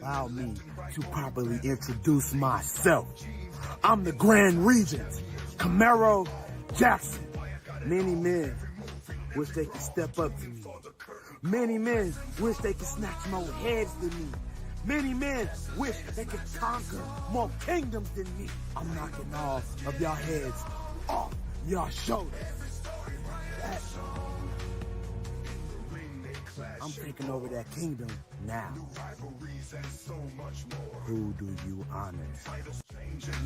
Allow me to properly introduce myself. I'm the Grand Regent, Camaro Jackson. Many men wish they could step up to me. Many men wish they could snatch more heads than me. Many men wish they could conquer more kingdoms than me. I'm knocking all of y'all heads off your shoulders. I'm taking over that kingdom now. Who do you honor?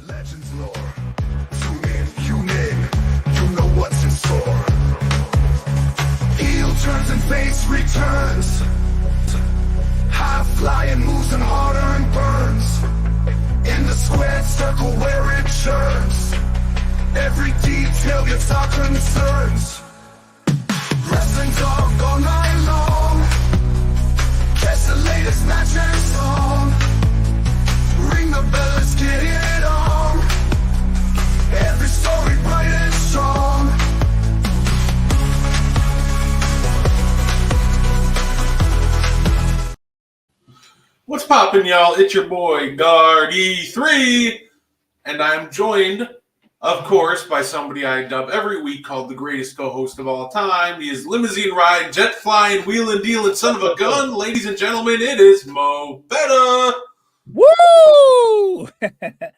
Legends lore. Tune in, you know what's in store. Heel turns and face returns. High flying moves and hard earned burns. In the squared circle where it churns. Every detail gets our concerns. Wrestling talk all night long. Catch the latest match and song. Ring the bell, let's get it on. Every story bright and strong. What's poppin', y'all? It's your boy, Guard-E3, and I'm joined, of course, by somebody I dub every week called the greatest co-host of all time. He is limousine ride, jet flying, wheeling, dealing, son of a gun. Ladies and gentlemen, it is Mo Betta. Woo!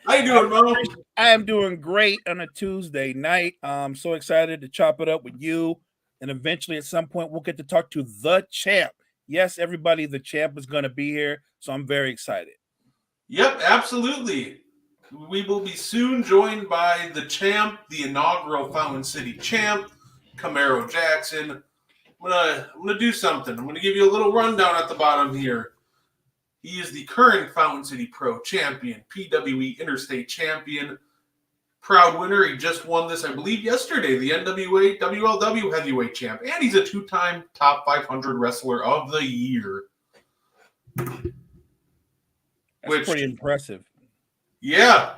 How you doing, Mo? I am doing great on a Tuesday night. I'm so excited to chop it up with you, and eventually at some point we'll get to talk to the champ. Yes, everybody, the champ is going to be here, so I'm very excited. Yep, absolutely. We will be soon joined by the champ, the inaugural Fountain City champ, Camaro Jackson. I'm gonna do something. I'm gonna give you a little rundown at the bottom here. He is the current Fountain City Pro champion, PWE Interstate champion, proud winner. He just won this, I believe, yesterday, the NWA WLW heavyweight champ, and he's a two-time top 500 wrestler of the year. That's pretty impressive. Yeah,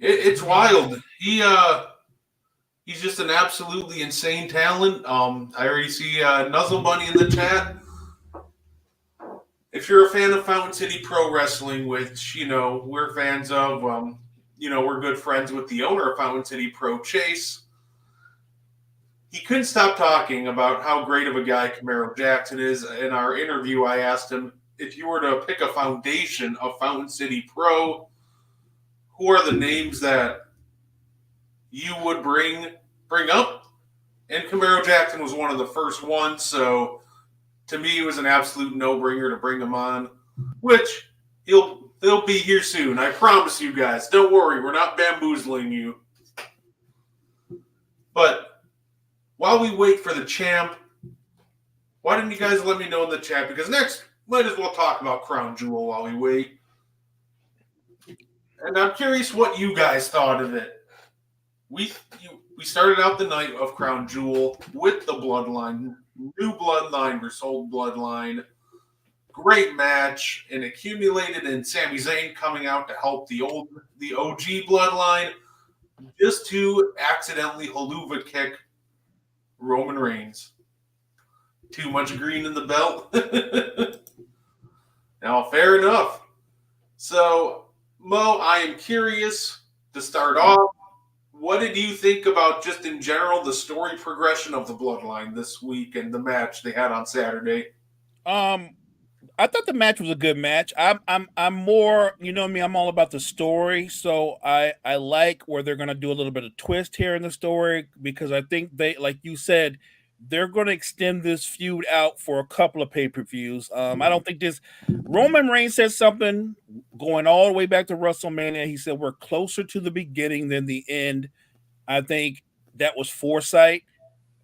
it's wild. He's just an absolutely insane talent. I already see Nuzzle Bunny in the chat. If you're a fan of Fountain City Pro Wrestling, which, we're fans of, we're good friends with the owner of Fountain City Pro, Chase. He couldn't stop talking about how great of a guy Camaro Jackson is. In our interview, I asked him, if you were to pick a foundation of Fountain City Pro, who are the names that you would bring up? And Camaro Jackson was one of the first ones, so to me it was an absolute no-brainer to bring him on, which he'll be here soon. I promise you guys. Don't worry, we're not bamboozling you. But while we wait for the champ, why didn't you guys let me know in the chat? Because next, might as well talk about Crown Jewel while we wait. And I'm curious what you guys thought of it. We started out the night of Crown Jewel with the Bloodline, new Bloodline versus old Bloodline. Great match, and accumulated in Sami Zayn coming out to help the OG Bloodline, just to accidentally haluva kick Roman Reigns. Too much green in the belt. Now, fair enough. So, Mo, I am curious to start off. What did you think about, just in general, the story progression of the Bloodline this week and the match they had on Saturday? I thought the match was a good match. I'm more, me, I'm all about the story. So I like where they're gonna do a little bit of twist here in the story, because I think they, like you said, they're gonna extend this feud out for a couple of pay-per-views. I don't think this Roman Reigns said something going all the way back to WrestleMania. He said we're closer to the beginning than the end. I think that was foresight.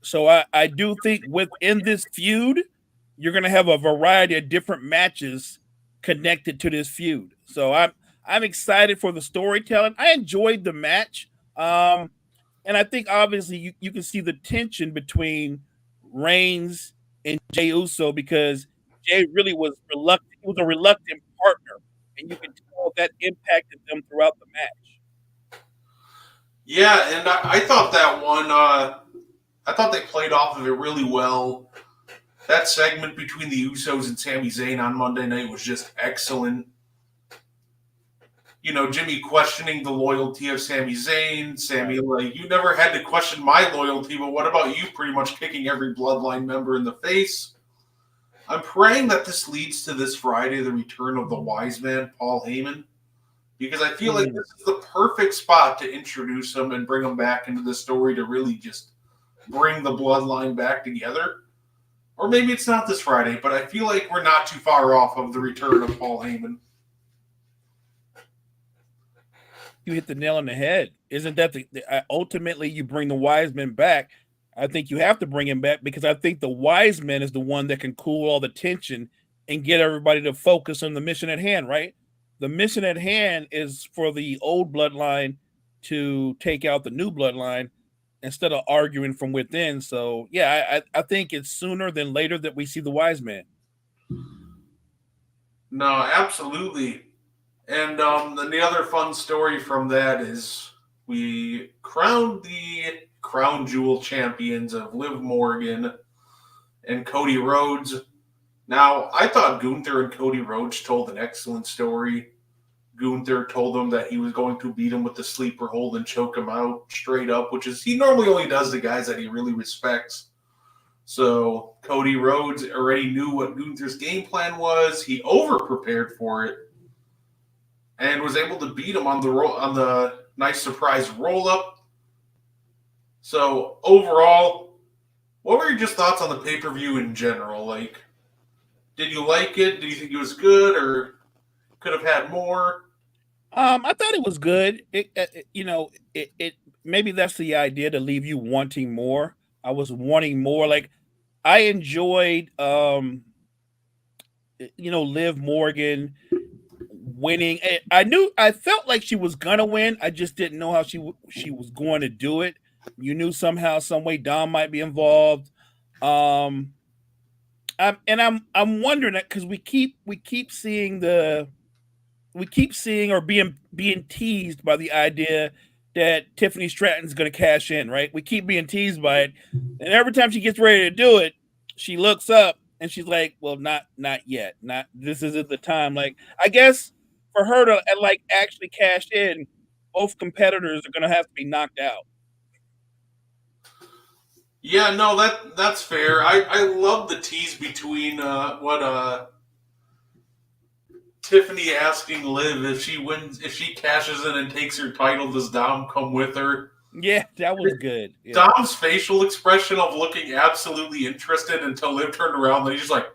So I do think within this feud, you're going to have a variety of different matches connected to this feud. So I'm excited for the storytelling. I enjoyed the match. And I think obviously you can see the tension between Reigns and Jey Uso, because Jey really was reluctant. He was a reluctant partner, and you can tell that impacted them throughout the match. Yeah, and I thought that one, I thought they played off of it really well. That segment between the Usos and Sami Zayn on Monday night was just excellent. You know, Jimmy questioning the loyalty of Sami Zayn. Sami, like, you never had to question my loyalty, but what about you pretty much kicking every Bloodline member in the face? I'm praying that this leads to this Friday, the return of the wise man, Paul Heyman, because I feel like this is the perfect spot to introduce him and bring him back into the story to really just bring the Bloodline back together. Or maybe it's not this Friday, but I feel like we're not too far off of the return of Paul Heyman. You hit the nail on the head. Isn't that ultimately you bring the wise men back? I think you have to bring him back because I think the wise man is the one that can cool all the tension and get everybody to focus on the mission at hand, right? The mission at hand is for the old bloodline to take out the new bloodline instead of arguing from within. So, yeah, I think it's sooner than later that we see the wise man. No, absolutely. And then the other fun story from that is we crowned the crown jewel champions of Liv Morgan and Cody Rhodes. Now, I thought Gunther and Cody Rhodes told an excellent story. Gunther told him that he was going to beat him with the sleeper hold and choke him out straight up, which is he normally only does the guys that he really respects. So Cody Rhodes already knew what Gunther's game plan was. He over-prepared for it and was able to beat him on the nice surprise roll-up. So overall, what were your just thoughts on the pay-per-view in general? Like, did you like it? Did you think it was good, or could have had more? I thought it was good. It maybe that's the idea to leave you wanting more. I was wanting more. Like, I enjoyed, Liv Morgan winning. I felt like she was gonna win. I just didn't know how she was going to do it. You knew somehow, some way, Dom might be involved. I'm wondering that because we keep seeing or being teased by the idea that Tiffany Stratton's going to cash in, right? We keep being teased by it, and every time she gets ready to do it, she looks up and she's like, "Well, not yet. Not this isn't the time." Like, I guess for her to actually cash in, both competitors are going to have to be knocked out. Yeah, no, that's fair. I love the tease between Tiffany asking Liv if she cashes in and takes her title, does Dom come with her? Yeah, that was good. Yeah. Dom's facial expression of looking absolutely interested until Liv turned around, and he's just like,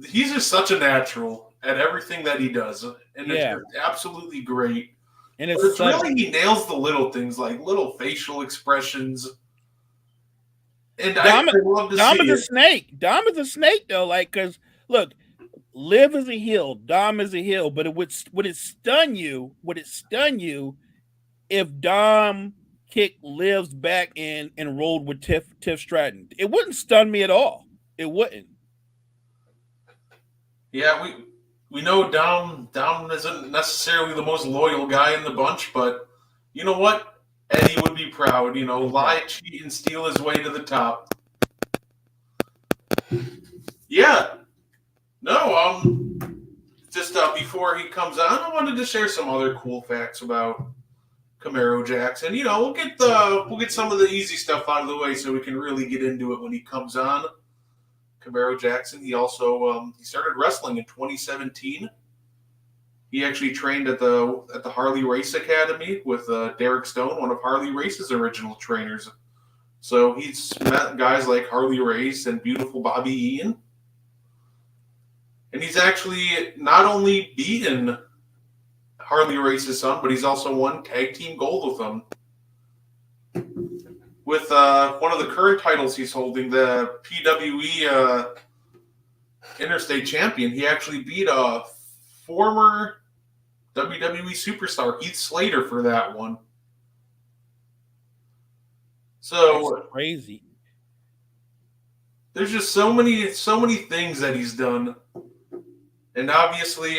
he's just such a natural at everything that he does, and it's absolutely great. And it's really, he nails the little things, like little facial expressions. And I love to Dom see is a snake. Dom is a snake, though. Like, because look, Liv is a heel, Dom is a heel, but would it stun you if Dom kicked Liv's back in and rolled with Tiff Stratton? It wouldn't stun me at all. It wouldn't. Yeah, we know Dom isn't necessarily the most loyal guy in the bunch, but you know what? Eddie would be proud. Lie, cheat, and steal his way to the top. Yeah. No, just before he comes on, I wanted to share some other cool facts about Camaro Jackson. We'll get some of the easy stuff out of the way so we can really get into it when he comes on. Camaro Jackson, he also he started wrestling in 2017. He actually trained at the Harley Race Academy with Derek Stone, one of Harley Race's original trainers. So he's met guys like Harley Race and beautiful Bobby Ian. And he's actually not only beaten Harley Race's son, but he's also won tag team gold with them. With one of the current titles he's holding, the PWE Interstate Champion, he actually beat a former WWE superstar, Heath Slater, for that one. So that's crazy. There's just so many things that he's done. And obviously,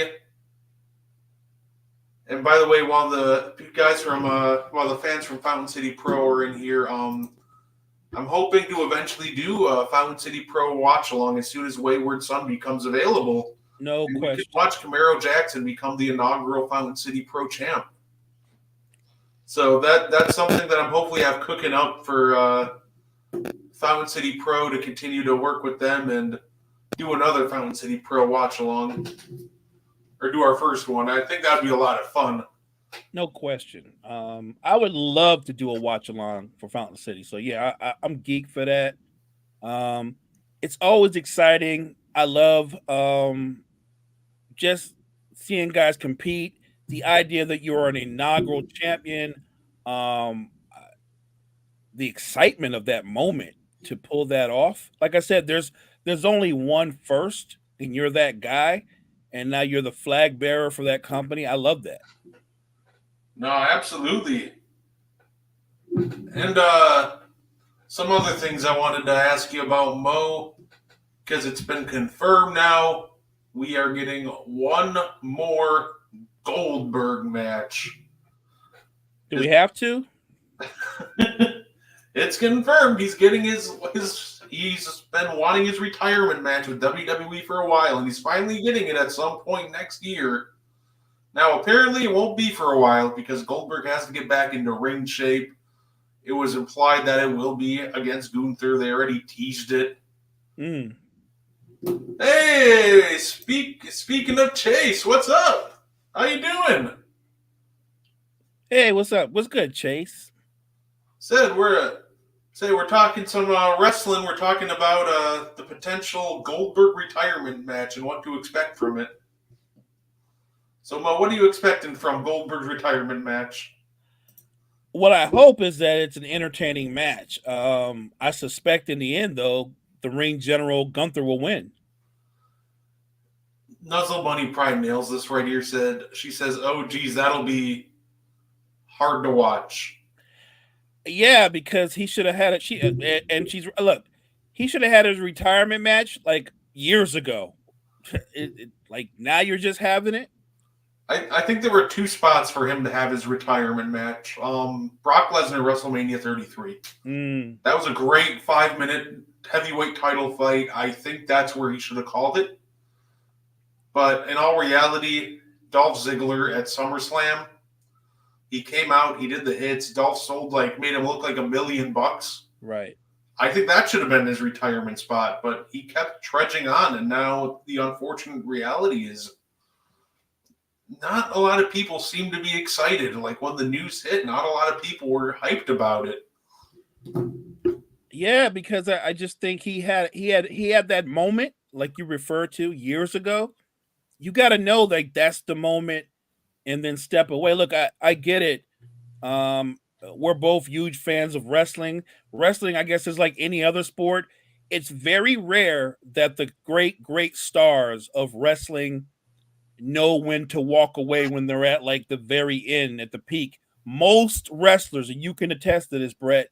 and by the way, while the fans from Fountain City Pro are in here, I'm hoping to eventually do a Fountain City Pro watch along as soon as Wayward Son becomes available. No And we question. can watch Camaro Jackson become the inaugural Fountain City Pro champ. So that's something that I'm hopefully have cooking up for Fountain City Pro to continue to work with them and do another Fountain City Pro watch along, or do our first one. I think that'd be a lot of fun. No question. I would love to do a watch along for Fountain City. So yeah, I'm geek for that. It's always exciting. I love just seeing guys compete. The idea that you're an inaugural champion, the excitement of that moment to pull that off. Like I said, there's only one first, and you're that guy, and now you're the flag bearer for that company. I love that. No, absolutely. And some other things I wanted to ask you about, Mo, because it's been confirmed now. We are getting one more Goldberg match. Do we have to? It's confirmed. He's getting his. He's been wanting his retirement match with WWE for a while, and he's finally getting it at some point next year. Now, apparently, it won't be for a while because Goldberg has to get back into ring shape. It was implied that it will be against Gunther. They already teased it. Mm. Hey, speaking of Chase, what's up? How you doing? Hey, what's up? What's good, Chase? We're talking some wrestling. We're talking about the potential Goldberg retirement match and what to expect from it. So, Mo, what are you expecting from Goldberg's retirement match? What I hope is that it's an entertaining match. I suspect in the end, though, the ring general Gunther will win. Nuzzle Bunny probably nails this right here. She says, "Oh, geez, that'll be hard to watch." Yeah, because he should have had it. He should have had his retirement match like years ago. Like now you're just having it. I think there were two spots for him to have his retirement match. Brock Lesnar, WrestleMania 33. That was a great 5-minute heavyweight title fight. I think that's where he should have called it. But in all reality, Dolph Ziggler at SummerSlam, he came out, he did the hits. Dolph made him look like $1 million. Right. I think that should have been his retirement spot, but he kept trudging on, and now the unfortunate reality is not a lot of people seem to be excited. Like when the news hit, not a lot of people were hyped about it. Yeah, because I just think he had that moment, like you referred to years ago. You got to know like that's the moment, and then step away. Look, I get it. We're both huge fans of wrestling. Wrestling, I guess, is like any other sport. It's very rare that the great stars of wrestling know when to walk away when they're at like the very end, at the peak. Most wrestlers, and you can attest to this, Brett,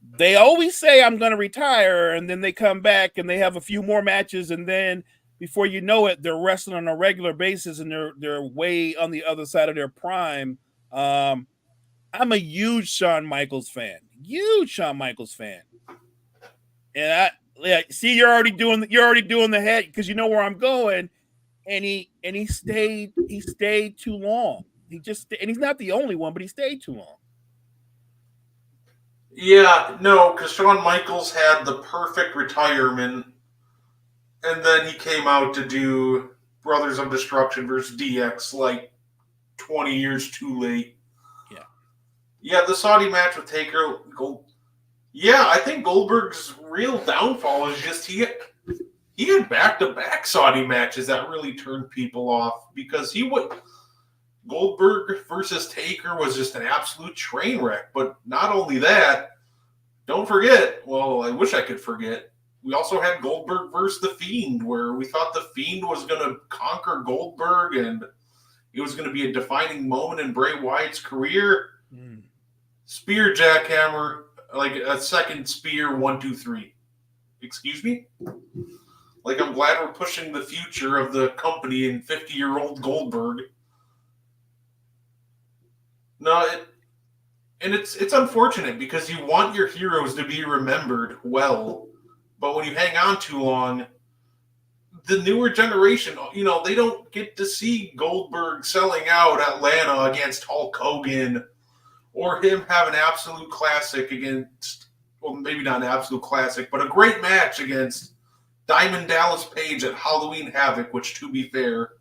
they always say I'm going to retire, and then they come back and they have a few more matches, and then before you know it, they're wrestling on a regular basis, and they're way on the other side of their prime. I'm a huge Shawn Michaels fan, and see, you're already doing the head because you know where I'm going. And he stayed too long. And he's not the only one, but he stayed too long. Yeah, no, because Shawn Michaels had the perfect retirement, and then he came out to do Brothers of Destruction versus DX like 20 years too late. Yeah, the Saudi match with Taker. Yeah, I think Goldberg's real downfall is just he had back-to-back Saudi matches that really turned people off because Goldberg versus Taker was just an absolute train wreck. But not only that, don't forget, well, I wish I could forget, we also had Goldberg versus The Fiend, where we thought The Fiend was going to conquer Goldberg and it was going to be a defining moment in Bray Wyatt's career. Spear jackhammer, like a second spear, 1, 2, 3. Excuse me? Like, I'm glad we're pushing the future of the company in 50-year-old Goldberg. No, And it's unfortunate because you want your heroes to be remembered well, but when you hang on too long, the newer generation, they don't get to see Goldberg selling out Atlanta against Hulk Hogan, or him have an absolute classic against, well, maybe not an absolute classic, but a great match against Diamond Dallas Page at Halloween Havoc, which, to be fair,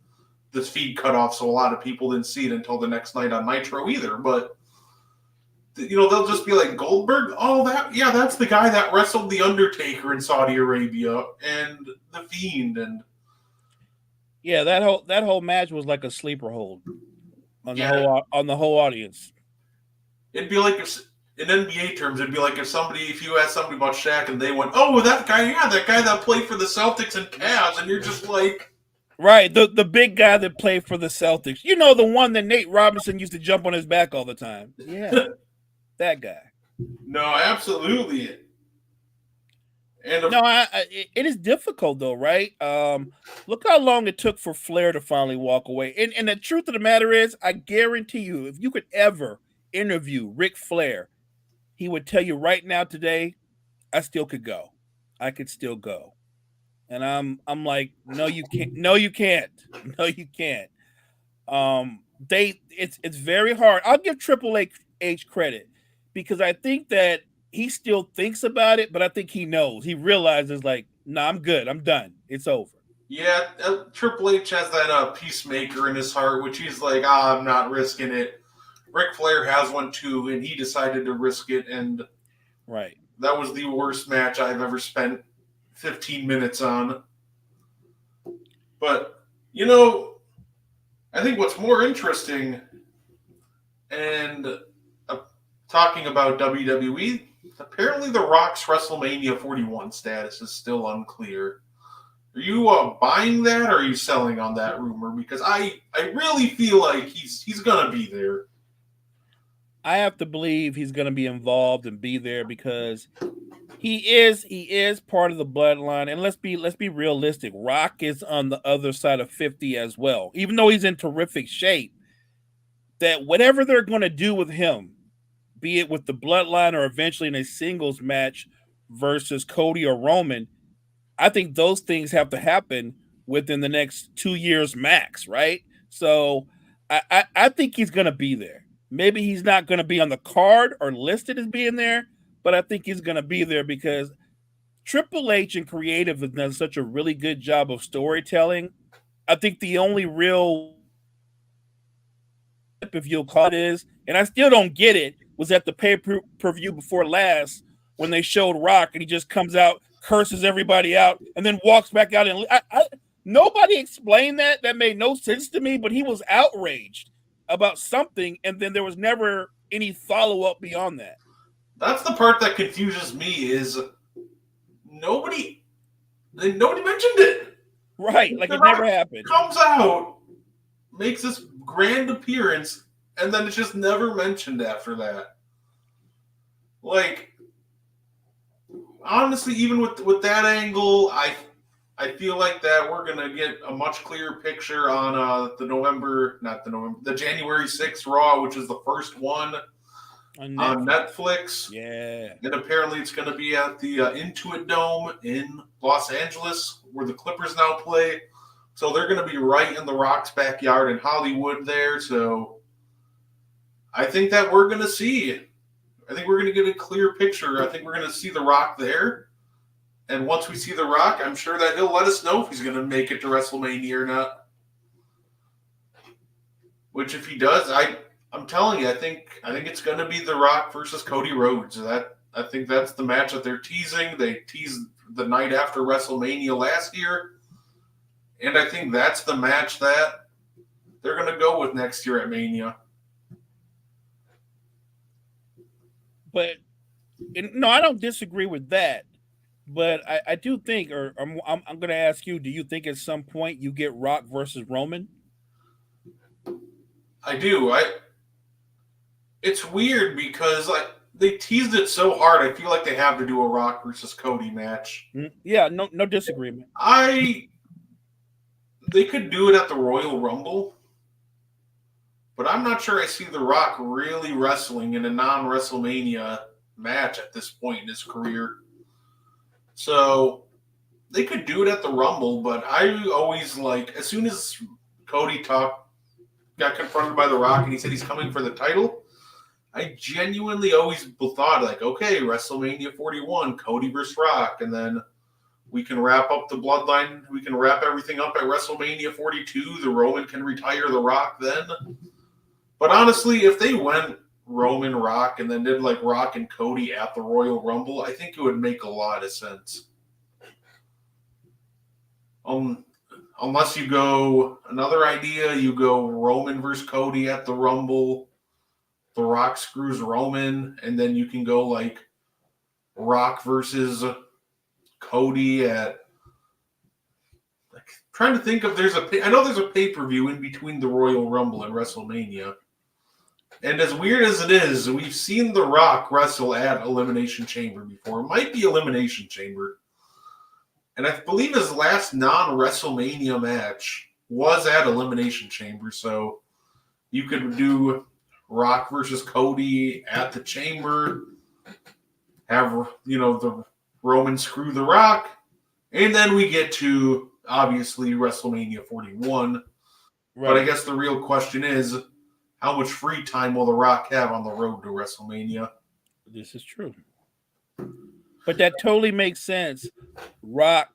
this feed cut off, so a lot of people didn't see it until the next night on Nitro either. But, they'll just be like, Goldberg? Oh, that's the guy that wrestled The Undertaker in Saudi Arabia, and The Fiend, and... Yeah, that whole match was like a sleeper hold on the whole audience. It'd be like if, in NBA terms, if you asked somebody about Shaq and they went, "Oh, that guy that played for the Celtics and Cavs," and you're just like, right, the big guy that played for the Celtics, the one that Nate Robinson used to jump on his back all the time. Yeah, that guy. No, absolutely. And it is difficult though, right? Look how long it took for Flair to finally walk away. And the truth of the matter is, I guarantee you, if you could ever interview Ric Flair, he would tell you right now today, I still could go. I could still go. And I'm like, no, you can't. No, you can't. No, you can't. It's very hard. I'll give Triple H credit because I think that he still thinks about it, but I think he knows. He realizes, like, nah, I'm good. I'm done. It's over. Yeah, Triple H has that peacemaker in his heart, which he's like, I'm not risking it. Ric Flair has one too, and he decided to risk it, and right. That was the worst match I've ever spent 15 minutes on. But, I think what's more interesting, and talking about WWE, apparently The Rock's WrestleMania 41 status is still unclear. Are you buying that, or are you selling on that rumor? Because I really feel like he's going to be there. I have to believe he's going to be involved and be there because he is part of the bloodline. And let's be realistic. Rock is on the other side of 50 as well. Even though he's in terrific shape, that whatever they're going to do with him, be it with the bloodline or eventually in a singles match versus Cody or Roman, I think those things have to happen within the next 2 years max, right? So I think he's going to be there. Maybe he's not going to be on the card or listed as being there, but I think he's going to be there because Triple H and creative has done such a really good job of storytelling. I think the only real, if you'll call it, is, and I still don't get it, was at the pay-per-view before last when they showed Rock and he just comes out, curses everybody out, and then walks back out. And nobody explained that. That made no sense to me, but he was outraged about something, and then there was never any follow-up beyond that. That's the part that confuses me is nobody mentioned it. Right, like it never happened. Comes out, makes this grand appearance, and then it's just never mentioned after that. Like, honestly, even with that angle, I feel like that we're going to get a much clearer picture on the January 6th Raw, which is the first one on Netflix. Yeah. And apparently it's going to be at the Intuit Dome in Los Angeles, where the Clippers now play. So they're going to be right in The Rock's backyard in Hollywood there. So I think that we're going to get a clear picture. I think we're going to see The Rock there. And once we see The Rock, I'm sure that he'll let us know if he's going to make it to WrestleMania or not. Which, if he does, I'm telling you, I think it's going to be The Rock versus Cody Rhodes. I think that's the match that they're teasing. They teased the night after WrestleMania last year, and I think that's the match that they're going to go with next year at Mania. But no, I don't disagree with that. But I do think, or I'm going to ask you, do you think at some point you get Rock versus Roman? I do. It's weird because they teased it so hard. I feel like they have to do a Rock versus Cody match. Yeah, no disagreement. They could do it at the Royal Rumble. but I'm not sure I see The Rock really wrestling in a non-WrestleMania match at this point in his career. So they could do it at the Rumble, but I always as soon as Cody got confronted by The Rock and he said he's coming for the title, I genuinely always thought okay, WrestleMania 41, Cody versus Rock, and then we can wrap up the bloodline. We can wrap everything up at WrestleMania 42. The Roman can retire The Rock then. But honestly, if they went Roman, Rock, and then did Rock and Cody at the Royal Rumble, I think it would make a lot of sense. Unless you go another idea, you go Roman versus Cody at the Rumble. The Rock screws Roman, and then you can go Rock versus Cody at. Trying to think if I know there's a pay-per-view in between the Royal Rumble and WrestleMania. And as weird as it is, we've seen The Rock wrestle at Elimination Chamber before. It might be Elimination Chamber. And I believe his last non-WrestleMania match was at Elimination Chamber. So you could do Rock versus Cody at the Chamber. Have, the Roman screw The Rock. And then we get to, obviously, WrestleMania 41. Right. But I guess the real question is, how much free time will The Rock have on the road to WrestleMania? This is true. But that totally makes sense. Rock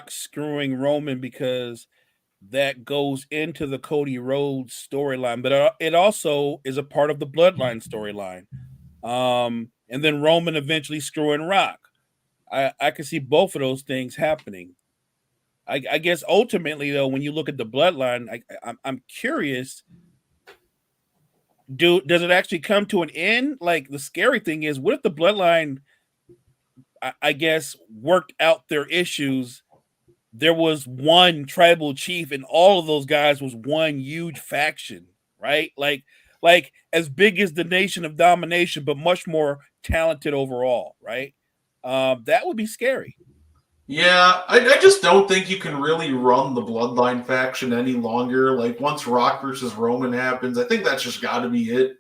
screwing Roman, because that goes into the Cody Rhodes storyline, but it also is a part of the Bloodline storyline. And then Roman eventually screwing Rock. I can see both of those things happening. I guess ultimately, though, when you look at the Bloodline, I'm curious. Does it actually come to an end? The scary thing is, what if the Bloodline, I guess, worked out their issues? There was one tribal chief, and all of those guys was one huge faction, right? Like as big as the Nation of Domination, but much more talented overall, right? That would be scary. Yeah, I just don't think you can really run the Bloodline faction any longer. Once Rock versus Roman happens, I think that's just got to be it.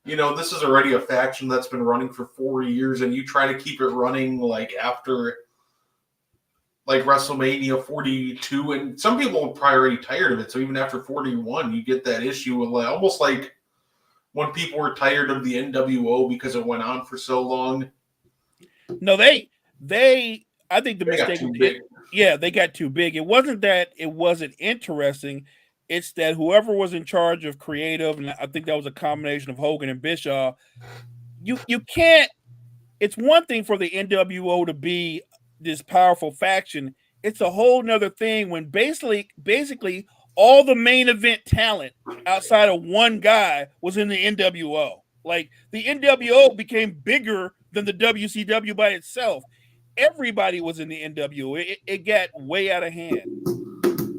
This is already a faction that's been running for 4 years, and you try to keep it running after WrestleMania 42, and some people are probably already tired of it. So even after 41, you get that issue of almost like when people were tired of the NWO because it went on for so long. No, I think the mistake they got too big. It wasn't that it wasn't interesting. It's that whoever was in charge of creative, and I think that was a combination of Hogan and Bischoff, you can't. It's one thing for the NWO to be this powerful faction. It's a whole nother thing when basically all the main event talent outside of one guy was in the NWO. The NWO became bigger than the WCW by itself. Everybody was in the NWO. It got way out of hand.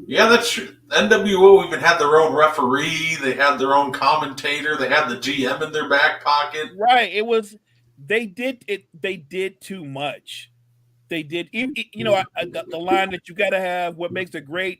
Yeah, that's true. NWO even had their own referee. They had their own commentator. They had the GM in their back pocket. Right. They did too much. They did. The line that you got to have. What makes a great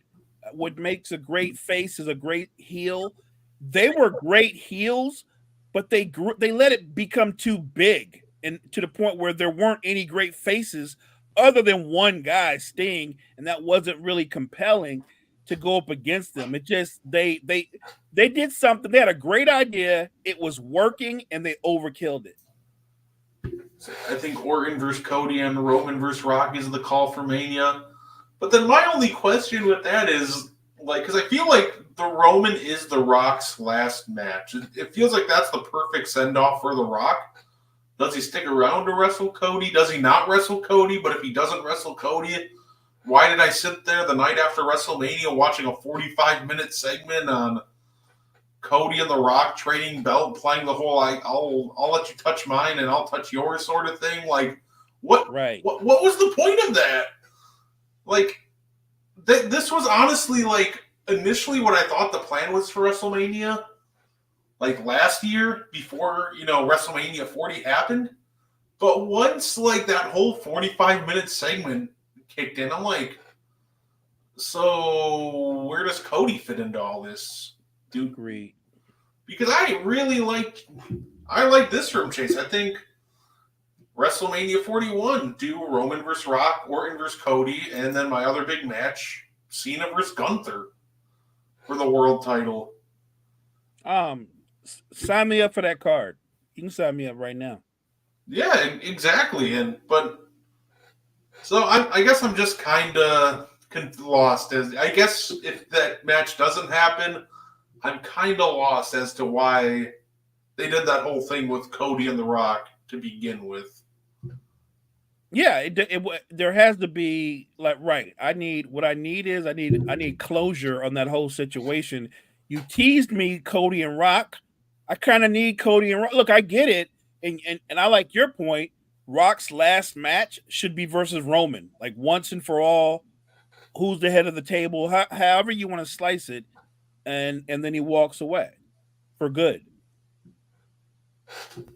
face is a great heel. They were great heels, but they let it become too big, and to the point where there weren't any great faces other than one guy, Sting, and that wasn't really compelling to go up against them. It just they did something. They had a great idea. It was working, and they overkilled it. I think Orton versus Cody and Roman versus Rock is the call for Mania. But then my only question with that is, because I feel like the Roman is the Rock's last match. It feels like that's the perfect send-off for the Rock. Does he stick around to wrestle Cody? Does he not wrestle Cody? But if he doesn't wrestle Cody, why did I sit there the night after WrestleMania watching a 45-minute segment on Cody and The Rock trading belt, playing the whole I'll let you touch mine and I'll touch yours sort of thing? What was the point of that? This was honestly initially what I thought the plan was for WrestleMania. Last year before, WrestleMania 40 happened. But once that whole 45-minute segment kicked in, I'm so where does Cody fit into all this? Agreed. because I like this from Chase. I think WrestleMania 41, do Roman versus Rock, Orton versus Cody, and then my other big match, Cena versus Gunther for the world title. Sign me up for that card. You can sign me up right now. Yeah, exactly. So I guess I'm just kind of lost. I guess if that match doesn't happen, I'm kind of lost as to why they did that whole thing with Cody and The Rock to begin with. Yeah, there has to be right. I need closure on that whole situation. You teased me, Cody and Rock. I kind of need Cody and Rock. Look, I get it, and I like your point. Rock's last match should be versus Roman, like once and for all. Who's the head of the table? However you want to slice it, and then he walks away for good.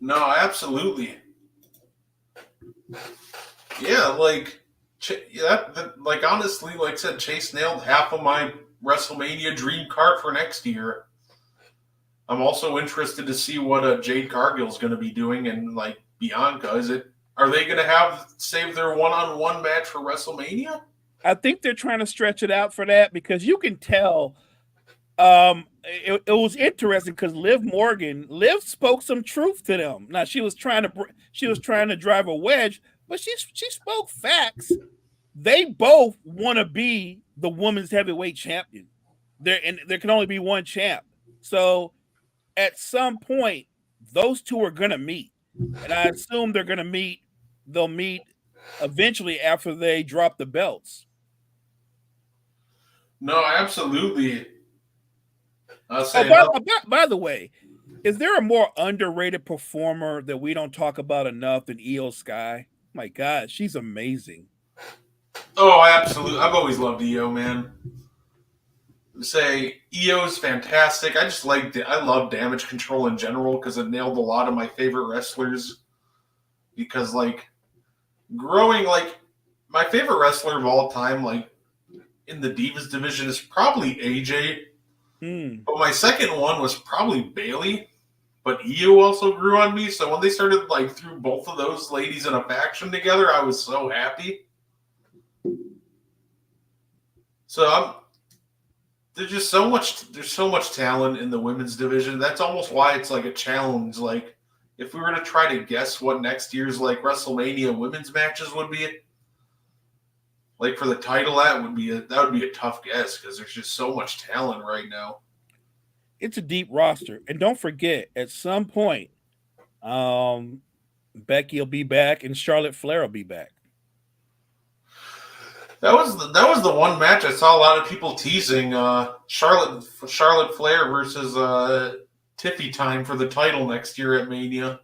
No, absolutely. Yeah, like honestly, like I said, Chase nailed half of my WrestleMania dream card for next year. I'm also interested to see what Jade Cargill's going to be doing, and like Bianca. Are they going to save their one-on-one match for WrestleMania? I think they're trying to stretch it out for that because you can tell. It was interesting because Liv spoke some truth to them. Now she was trying to drive a wedge, but she spoke facts. They both want to be the women's heavyweight champion. There can only be one champ. So at some point, those two are gonna meet, and I assume they're gonna meet. They'll meet eventually after they drop the belts. No, absolutely. By the way, is there a more underrated performer that we don't talk about enough than Io Sky? My God, she's amazing. Oh, absolutely. I've always loved Io, man. Io's fantastic. I love Damage Control in general because it nailed a lot of my favorite wrestlers. Because growing my favorite wrestler of all time, in the Divas division, is probably AJ. But my second one was probably Bayley. But Io also grew on me. So when they started threw both of those ladies in a faction together, I was so happy. So there's just so much talent in the women's division. That's almost why it's like a challenge. If we were to try to guess what next year's WrestleMania women's matches would be, for the title, that would be a tough guess because there's just so much talent right now. It's a deep roster, and don't forget, at some point, Becky will be back and Charlotte Flair will be back. That was the one match I saw a lot of people teasing. Charlotte Flair versus Tiffy time for the title next year at Mania.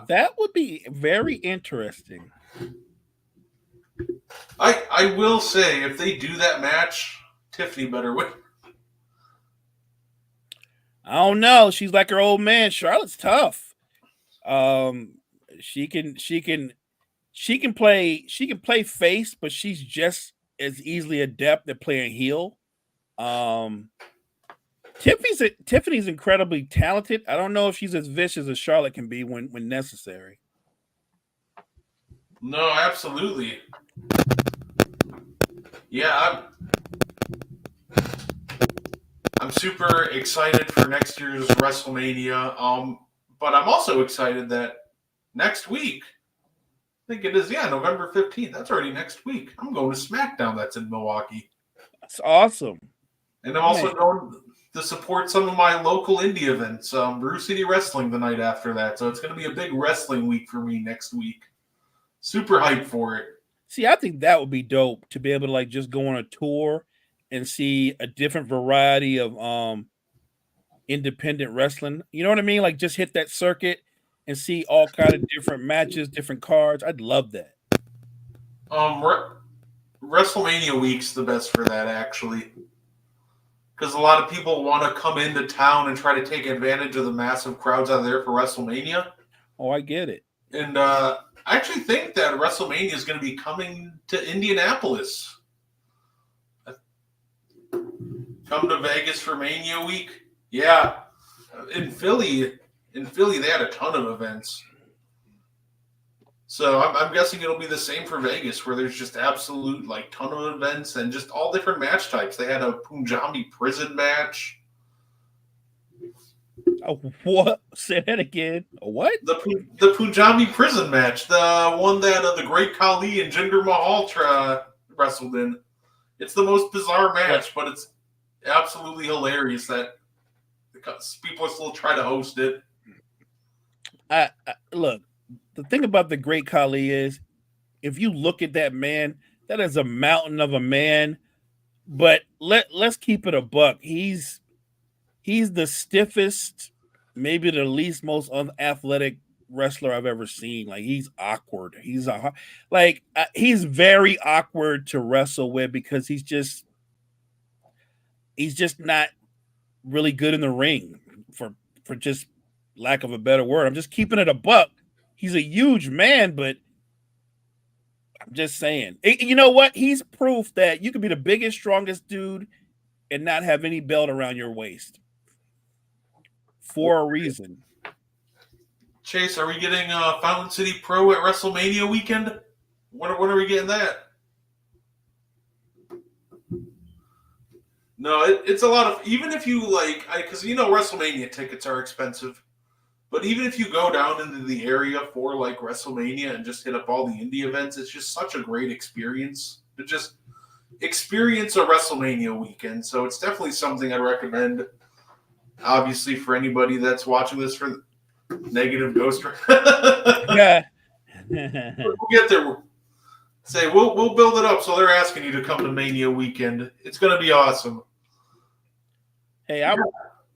That would be very interesting. I will say, if they do that match, Tiffany better win. I don't know. She's like her old man. Charlotte's tough. She can play face, but she's just as easily adept at playing heel. Tiffany's incredibly talented. I don't know if she's as vicious as Charlotte can be when necessary. No, absolutely. Yeah, I'm super excited for next year's WrestleMania. But I'm also excited that next week, I think it is, November 15th. That's already next week. I'm going to SmackDown. That's in Milwaukee. That's awesome. And I'm also going to support some of my local indie events. Brew City Wrestling the night after that. So it's going to be a big wrestling week for me next week. Super hyped for it. See, I think that would be dope to be able to just go on a tour and see a different variety of independent wrestling. You know what I mean? Just hit that circuit and see all kind of different matches, different cards. I'd love that. WrestleMania week's the best for that, actually. Because a lot of people want to come into town and try to take advantage of the massive crowds out there for WrestleMania. Oh, I get it. And I actually think that WrestleMania is going to be coming to Indianapolis. Come to Vegas for Mania week. Yeah, in Philly, they had a ton of events. So I'm guessing it'll be the same for Vegas, where there's just absolute like ton of events and just all different match types. They had a Punjabi prison match. What? Say that again. What? The Punjabi prison match, the one that the Great Khali and Jinder Mahal wrestled in. It's the most bizarre match, but it's absolutely hilarious that people still try to host it. Look, the thing about the Great Khali is, if you look at that man, that is a mountain of a man. But let's keep it a buck. He's the stiffest, maybe the least most unathletic wrestler I've ever seen. Like, he's awkward. He's very awkward to wrestle with because he's just not really good in the ring, for just lack of a better word. I'm just keeping it a buck. He's a huge man, but I'm just saying. You know what? He's proof that you can be the biggest, strongest dude and not have any belt around your waist for a reason. Chase, are we getting Fountain City Pro at WrestleMania weekend? When are we getting that? No, it's a lot of, even if you like, because WrestleMania tickets are expensive, but even if you go down into the area for like WrestleMania and just hit up all the indie events, it's just such a great experience to just experience a WrestleMania weekend. So it's definitely something I'd recommend. Obviously, for anybody that's watching this for negative ghost. Yeah. We'll get there. We'll build it up. So they're asking you to come to Mania weekend. It's going to be awesome. Hey,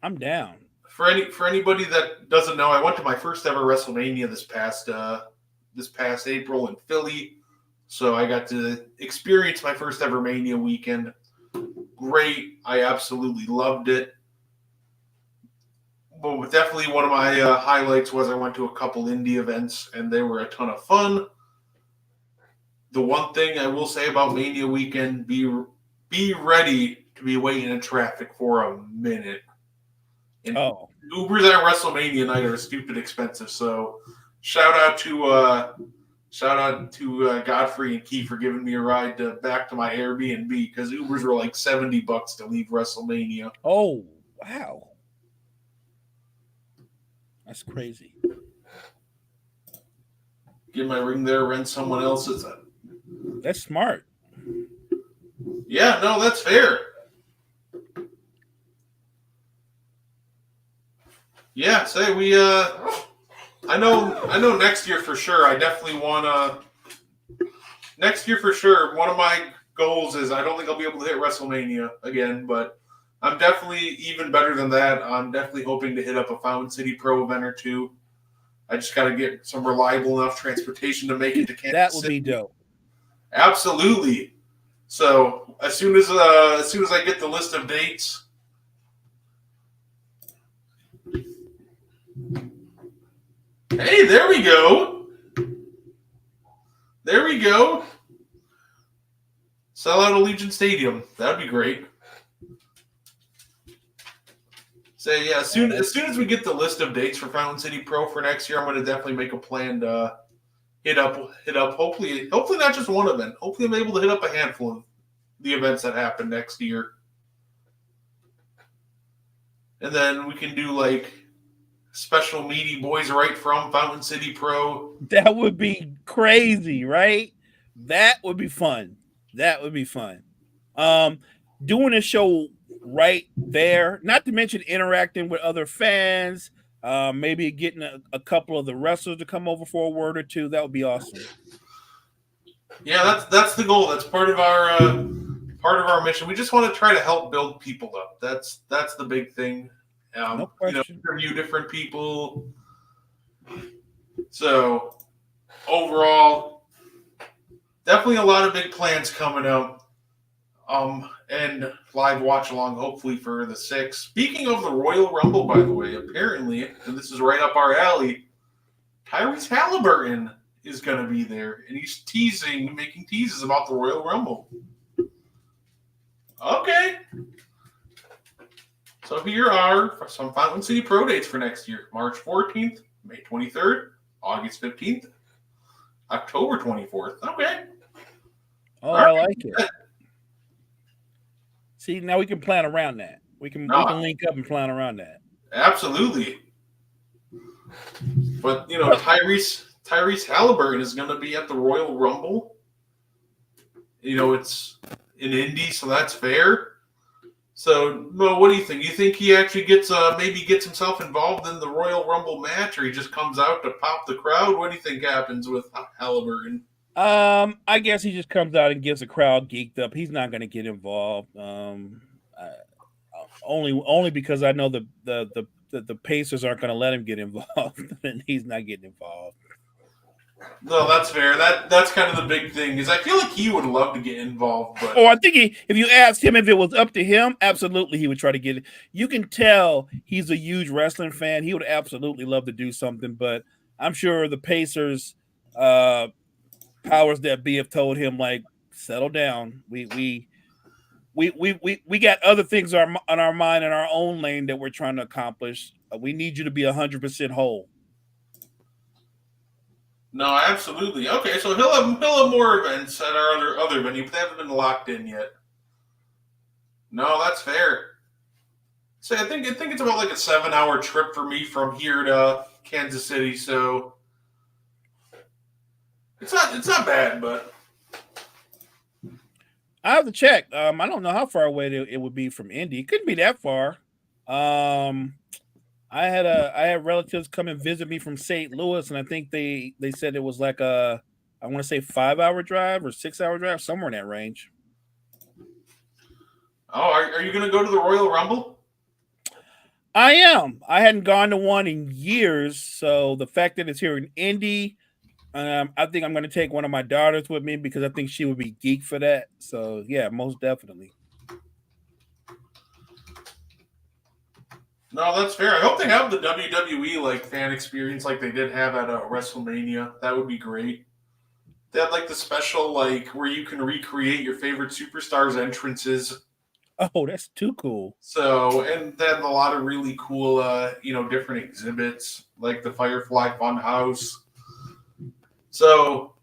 I'm down. For anybody that doesn't know, I went to my first ever WrestleMania this past April in Philly. So I got to experience my first ever Mania weekend. Great. I absolutely loved it. But definitely one of my highlights was I went to a couple indie events, and they were a ton of fun. The one thing I will say about Mania weekend, be ready to be waiting in traffic for a minute. And Ubers at WrestleMania night are stupid expensive. So shout out to Godfrey and Keith for giving me a ride back to my Airbnb, because Ubers were like $70 to leave WrestleMania. Oh, wow. That's crazy. Get my ring there, rent someone else's. That's smart. Yeah, no, that's fair. Yeah, say we I know next year for sure. I definitely want next year for sure. One of my goals is, I don't think I'll be able to hit WrestleMania again, but I'm definitely even better than that. I'm definitely hoping to hit up a Fountain City Pro event or two. I just got to get some reliable enough transportation to make it to Kansas That would City. be dope. Absolutely. So as soon as I get the list of dates. Hey, there we go. There we go. Sell out Allegiant Stadium. That'd be great. So yeah, as soon as we get the list of dates for Fountain City Pro for next year, I'm going to definitely make a plan to hit up. Hopefully not just one event. Hopefully I'm able to hit up a handful of the events that happen next year, and then we can do like special Meaty Boys right from Fountain City Pro. That would be crazy, right? That would be fun. Doing a show right there, not to mention interacting with other fans, maybe getting a couple of the wrestlers to come over for a word or two. That would be awesome. Yeah, that's the goal. That's part of our mission. We just want to try to help build people up. That's the big thing. No question. Interview different people. So overall, definitely a lot of big plans coming up. And live watch along, hopefully, for the 6th. Speaking of the Royal Rumble, by the way, apparently, and this is right up our alley, Tyrese Halliburton is going to be there, and he's making teases about the Royal Rumble. Okay. So here are some Fountain City Pro dates for next year: March 14th, May 23rd, August 15th, October 24th. Okay. Oh, All I right. like it. See, now we can plan around that. We can No, link up and plan around that. absolutely. But Tyrese Halliburton is going to be at the Royal Rumble. It's in Indy, so that's fair. So, Mo, what do you think? You think he actually gets himself involved in the Royal Rumble match, or he just comes out to pop the crowd? What do you think happens with Halliburton? I guess he just comes out and gets the crowd geeked up. He's not going to get involved. Only because I know the Pacers aren't going to let him get involved, and he's not getting involved. No, that's fair. That's kind of the big thing is I feel like he would love to get involved, but I think if you asked him if it was up to him, absolutely he would try to get it. You can tell he's a huge wrestling fan. He would absolutely love to do something, but I'm sure the Pacers powers that be have told him like, settle down. We got other things on our mind in our own lane that we're trying to accomplish. We need you to be 100% whole. no, absolutely. Okay, so he'll have more events at our other venue, but they haven't been locked in yet. No, that's fair. So I think it's about like a 7-hour trip for me from here to Kansas City, so it's not bad, but I have to check. I don't know how far away it would be from Indy. It couldn't be that far. I had relatives come and visit me from St. Louis, and I think they said it was like I want to say 5-hour drive or 6-hour drive, somewhere in that range. Oh, are you going to go to the Royal Rumble? I am. I hadn't gone to one in years, so the fact that it's here in Indy, I think I'm going to take one of my daughters with me because I think she would be geek for that. So yeah, most definitely. No, that's fair. I hope they have the WWE like fan experience like they did have at WrestleMania. That would be great. They had like the special like where you can recreate your favorite superstars' entrances. Oh, that's too cool. So, and then a lot of really cool, different exhibits like the Firefly Funhouse. So,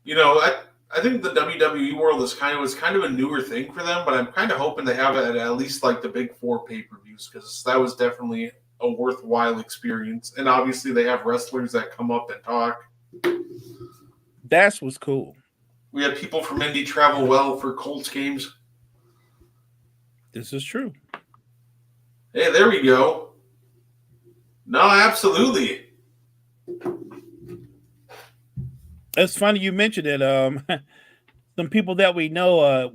I think the WWE world is kind of a newer thing for them, but I'm kind of hoping they have it at least like the big 4 pay-per-views because that was definitely a worthwhile experience. And obviously, they have wrestlers that come up and talk. That's what's cool. We had people from Indy travel well for Colts games. This is true. Hey, there we go. No, absolutely. It's funny you mentioned it. Some people that we know,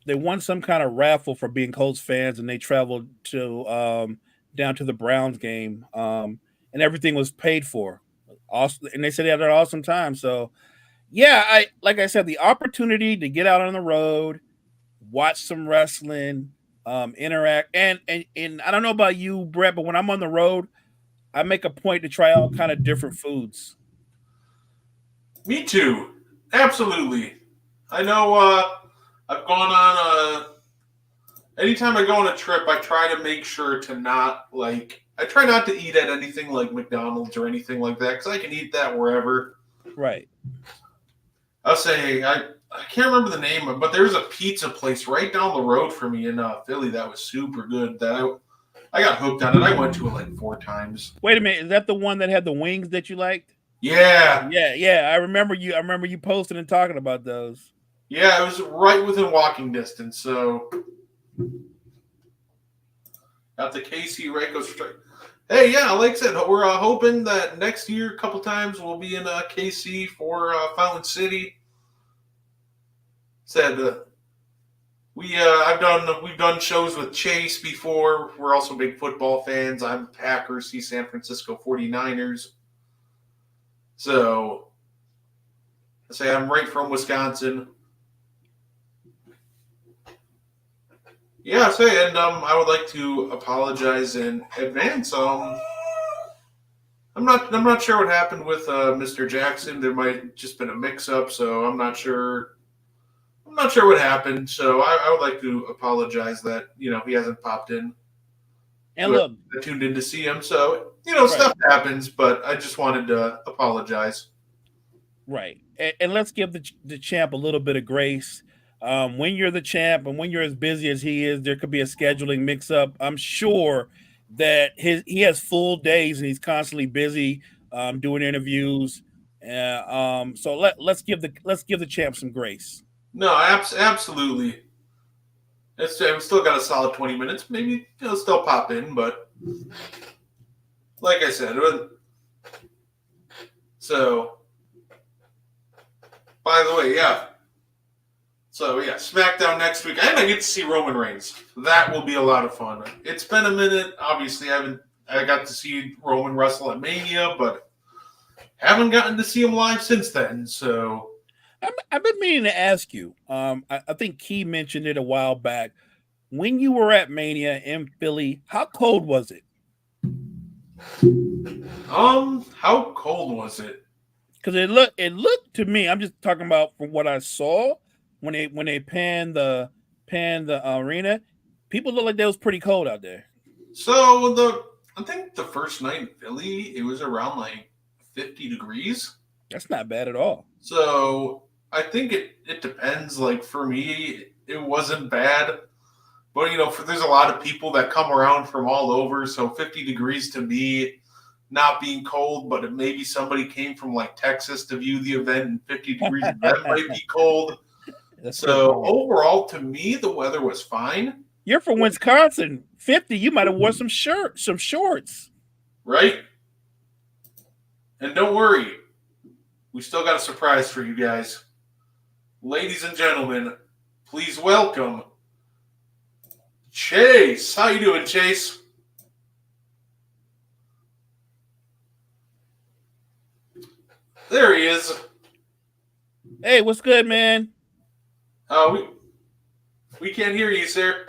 they won some kind of raffle for being Colts fans, and they traveled to down to the Browns game, and everything was paid for. Awesome, and they said they had an awesome time. So, yeah, like I said, the opportunity to get out on the road, watch some wrestling, interact, and I don't know about you, Brett, but when I'm on the road, I make a point to try all kind of different foods. Me too. Absolutely. I know I've gone on anytime I go on a trip, I try to make sure to I try not to eat at anything like McDonald's or anything like that because I can eat that wherever. Right. I'll say, I can't remember the name, but there's a pizza place right down the road from me in Philly that was super good that I got hooked on it. I went to it like 4 times. Wait a minute. Is that the one that had the wings that you liked? Yeah. Yeah. I remember you posting and talking about those. Yeah, it was right within walking distance. So got the KC right goes straight. Hey, yeah, like I said, we're hoping that next year, a couple times, we'll be in KC for Fountain City. Said we've done shows with Chase before. We're also big football fans. I'm Packers, he's San Francisco 49ers. So I say I'm right from Wisconsin. Yeah, and I would like to apologize in advance. I'm not sure what happened with Mr. Jackson. There might have just been a mix-up, so I'm not sure. I'm not sure what happened. So I would like to apologize that he hasn't popped in. And look, I tuned in to see him. So, Right. stuff happens, but I just wanted to apologize. right. And let's give the champ a little bit of grace. When you're the champ and when you're as busy as he is, there could be a scheduling mix up. I'm sure that he has full days and he's constantly busy doing interviews. So let's give the champ some grace. No, absolutely. I've still got a solid 20 minutes. Maybe he'll still pop in, but like I said, so by the way, yeah. So yeah, SmackDown next week, and I get to see Roman Reigns. That will be a lot of fun. It's been a minute. Obviously, I got to see Roman wrestle at Mania, but haven't gotten to see him live since then. So I've been meaning to ask you. I think Key mentioned it a while back. When you were at Mania in Philly, how cold was it? how cold was it? Because it looked to me. I'm just talking about from what I saw when they panned the arena. People looked like they was pretty cold out there. So I think the first night in Philly, it was around like 50 degrees. That's not bad at all. So I think it depends. Like for me, it wasn't bad. But there's a lot of people that come around from all over. So 50 degrees to me, not being cold, but if maybe somebody came from like Texas to view the event and 50 degrees, that might be cold. So overall, to me, the weather was fine. You're from Wisconsin. 50, you might have worn some shorts. Right? And don't worry, we still got a surprise for you guys. Ladies and gentlemen, please welcome Chase. How you doing, Chase? There he is. Hey, what's good, man? We can't hear you, sir.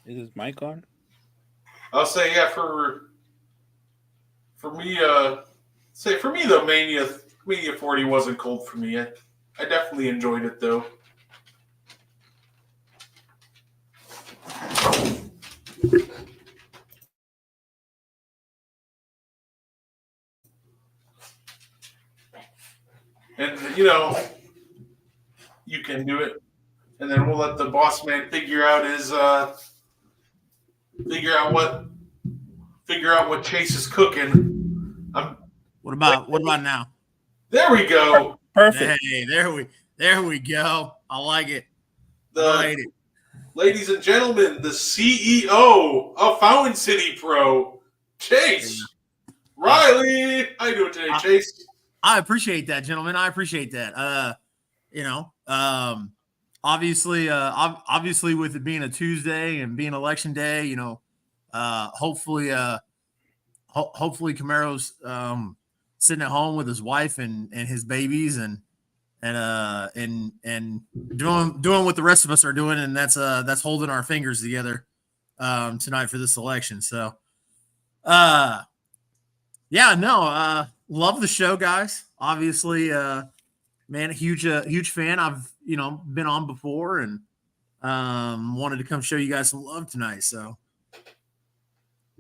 Is his mic on? I'll say yeah for me. For me, the Mania 40 wasn't cold for me. I definitely enjoyed it though. And you can do it, and then we'll let the boss man figure out what Chase is cooking. What about now? There we go. Perfect. Hey, there we go. I like it. Ladies and gentlemen, the CEO of Fountain City Pro, Chase Riley. How you doing today, Chase? I appreciate that, gentlemen. I appreciate that. Obviously with it being a Tuesday and being election day, hopefully Camaro's sitting at home with his wife and his babies and doing what the rest of us are doing, and that's holding our fingers together tonight for this election. So love the show, guys. Obviously, man, huge fan. I've been on before and wanted to come show you guys some love tonight. So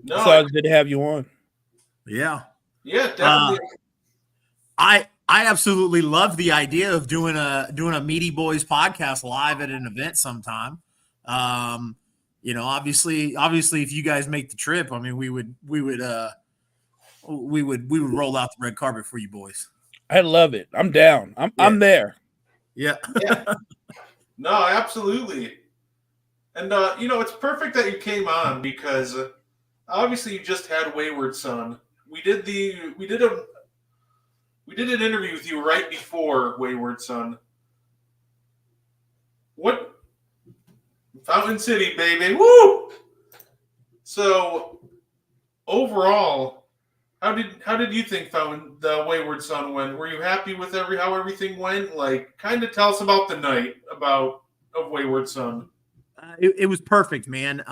it's always good to have you on. Yeah, definitely. I absolutely love the idea of doing a Meaty Boys podcast live at an event sometime. Obviously, if you guys make the trip, I mean, we would roll out the red carpet for you boys. I love it. I'm down. I'm there. Yeah. No, absolutely. And it's perfect that you came on because obviously you just had Wayward Son. We did an interview with you right before Wayward Son. What? Fountain City, baby. Woo! So overall, how did you think the Wayward Son went? Were you happy with how everything went? Like, kind of tell us about the night of Wayward Son. It was perfect, man.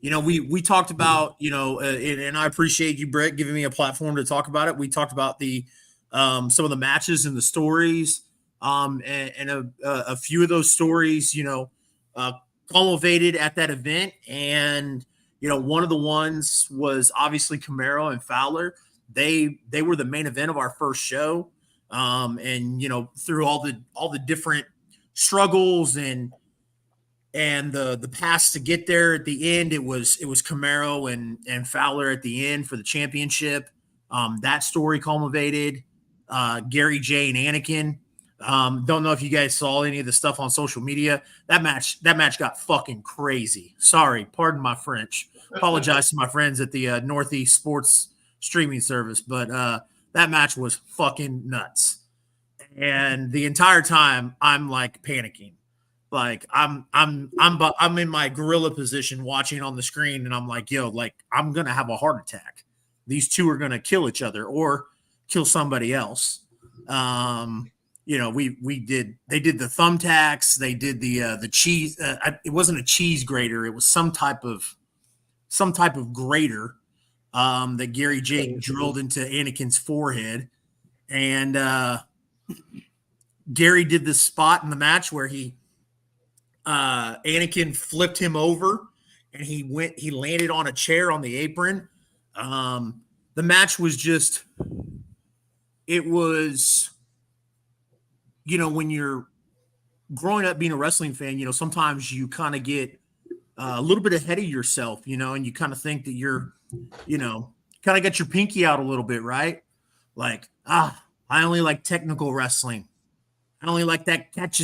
We talked about, and I appreciate you, Brett, giving me a platform to talk about it. We talked about the some of the matches and the stories, and a few of those stories, culminated at that event. And one of the ones was obviously Camaro and Fowler. They were the main event of our first show, and through all the different struggles and the paths to get there, at the end it was Camaro and Fowler at the end for the championship. That story culminated. Gary J and Anakin. Don't know if you guys saw any of the stuff on social media. That match got fucking crazy. Sorry, pardon my French. Apologize to my friends at the Northeast Sports streaming service, but that match was fucking nuts. And the entire time I'm like panicking. Like I'm in my gorilla position watching on the screen, and I'm like, yo, like I'm gonna have a heart attack. These two are gonna kill each other or kill somebody else. They did the thumbtacks, they did the cheese. It wasn't a cheese grater, it was some type of grater that Gary J drilled into Anakin's forehead. And Gary did this spot in the match where Anakin flipped him over and he landed on a chair on the apron. The match was just, it was, when you're growing up being a wrestling fan, sometimes you kind of get a little bit ahead of yourself, and you kind of think that you're, kind of got your pinky out a little bit, right? Like, I only like technical wrestling. I only like that catch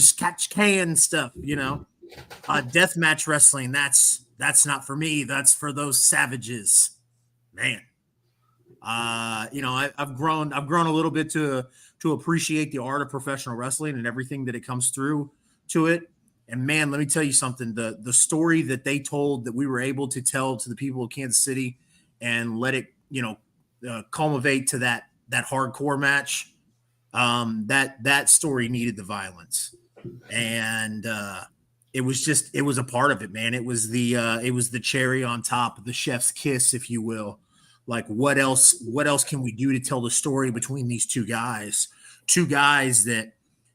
can stuff, deathmatch wrestling. That's not for me. That's for those savages, man. I've grown a little bit to appreciate the art of professional wrestling and everything that it comes through to it. And man, let me tell you something, the story that they told, that we were able to tell to the people of Kansas City and let it, culminate to that hardcore match. That story needed the violence, and it was a part of it, man. It was the cherry on top, the chef's kiss, if you will. Like, what else can we do to tell the story between these two guys that,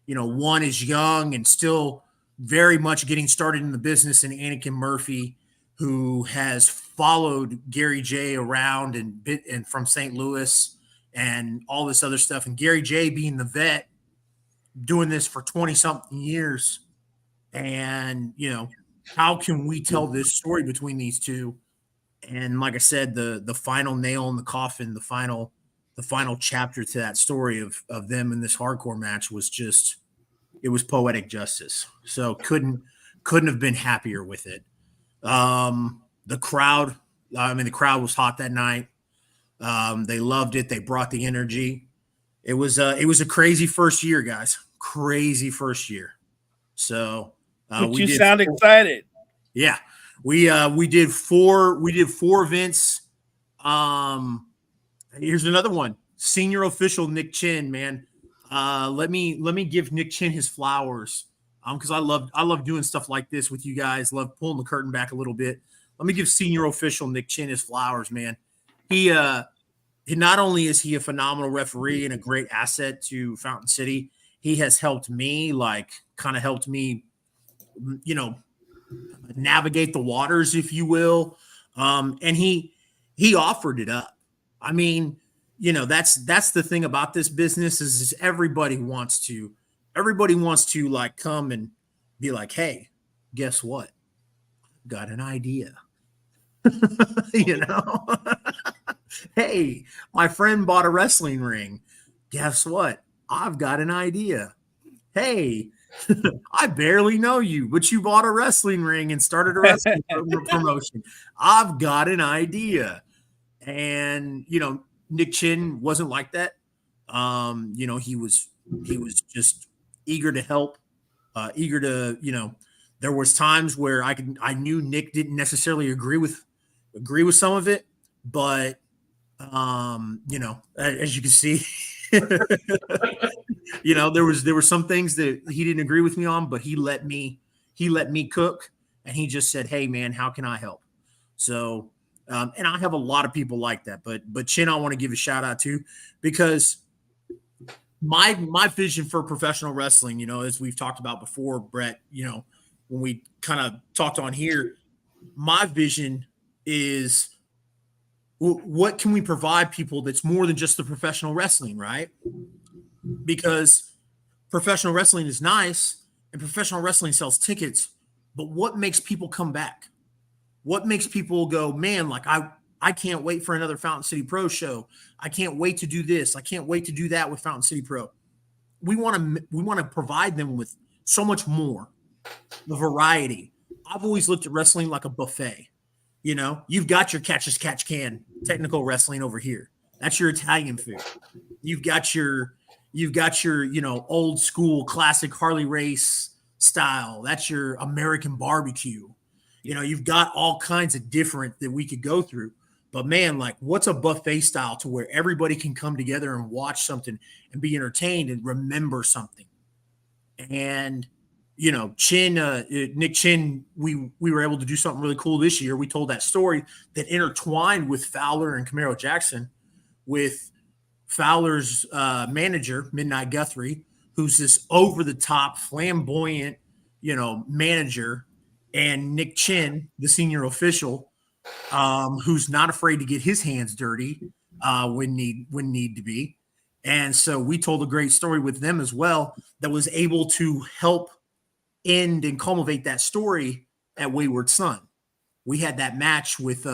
one is young and still very much getting started in the business, and Anakin Murphy, who has followed Gary J around and from St. Louis and all this other stuff. And Gary J being the vet, doing this for 20 something years. And, how can we tell this story between these two? And like I said, the final nail in the coffin, the final chapter to that story of them in this hardcore match was just, it was poetic justice. So couldn't have been happier with it. The crowd was hot that night. They loved it. They brought the energy. It was a crazy first year, guys. Crazy first year. So you sound excited. Yeah. We did four events. Here's another one. Senior official Nick Chin, man. Let me give Nick Chin his flowers. Because I love doing stuff like this with you guys. Love pulling the curtain back a little bit. Let me give senior official Nick Chin his flowers, man. He not only is he a phenomenal referee and a great asset to Fountain City, he has helped me, navigate the waters, if you will. And he offered it up. I mean, that's the thing about this business is everybody wants to like come and be like, hey, guess what? Got an idea. Hey, my friend bought a wrestling ring. Guess what? I've got an idea. Hey, I barely know you, but you bought a wrestling ring and started a wrestling promotion. I've got an idea. And, Nick Chin wasn't like that. He was just eager to help, eager to, there was times where I knew Nick didn't necessarily agree with some of it, but, as you can see, there were some things that he didn't agree with me on, but he let me cook, and he just said, hey man, how can I help? So, and I have a lot of people like that, but Chin, I want to give a shout out to, because my vision for professional wrestling, you know, as we've talked about before, Brett, you know, when we kind of talked on here, my vision is what can we provide people that's more than just the professional wrestling, right? Because professional wrestling is nice and professional wrestling sells tickets, but what makes people come back? What makes people go, man, like I can't wait for another Fountain City Pro show. I can't wait to do this. I can't wait to do that with Fountain City Pro. We want to provide them with so much more, the variety. I've always looked at wrestling like a buffet. You know, you've got your catch as catch can technical wrestling over here. That's your Italian food. You've got your, you know, old school classic Harley race style. That's your American barbecue. You know, you've got all kinds of different that we could go through. But man, like, what's a buffet style to where everybody can come together and watch something and be entertained and remember something? And, you know, Nick Chin, we were able to do something really cool this year. We told that story that intertwined with Fowler and Camaro Jackson, with Fowler's manager, Midnight Guthrie, who's this over-the-top, flamboyant, you know, manager, and Nick Chin, the senior official, who's not afraid to get his hands dirty when need to be. And so we told a great story with them as well that was able to help end and culminate that story at Wayward Son. We had that match with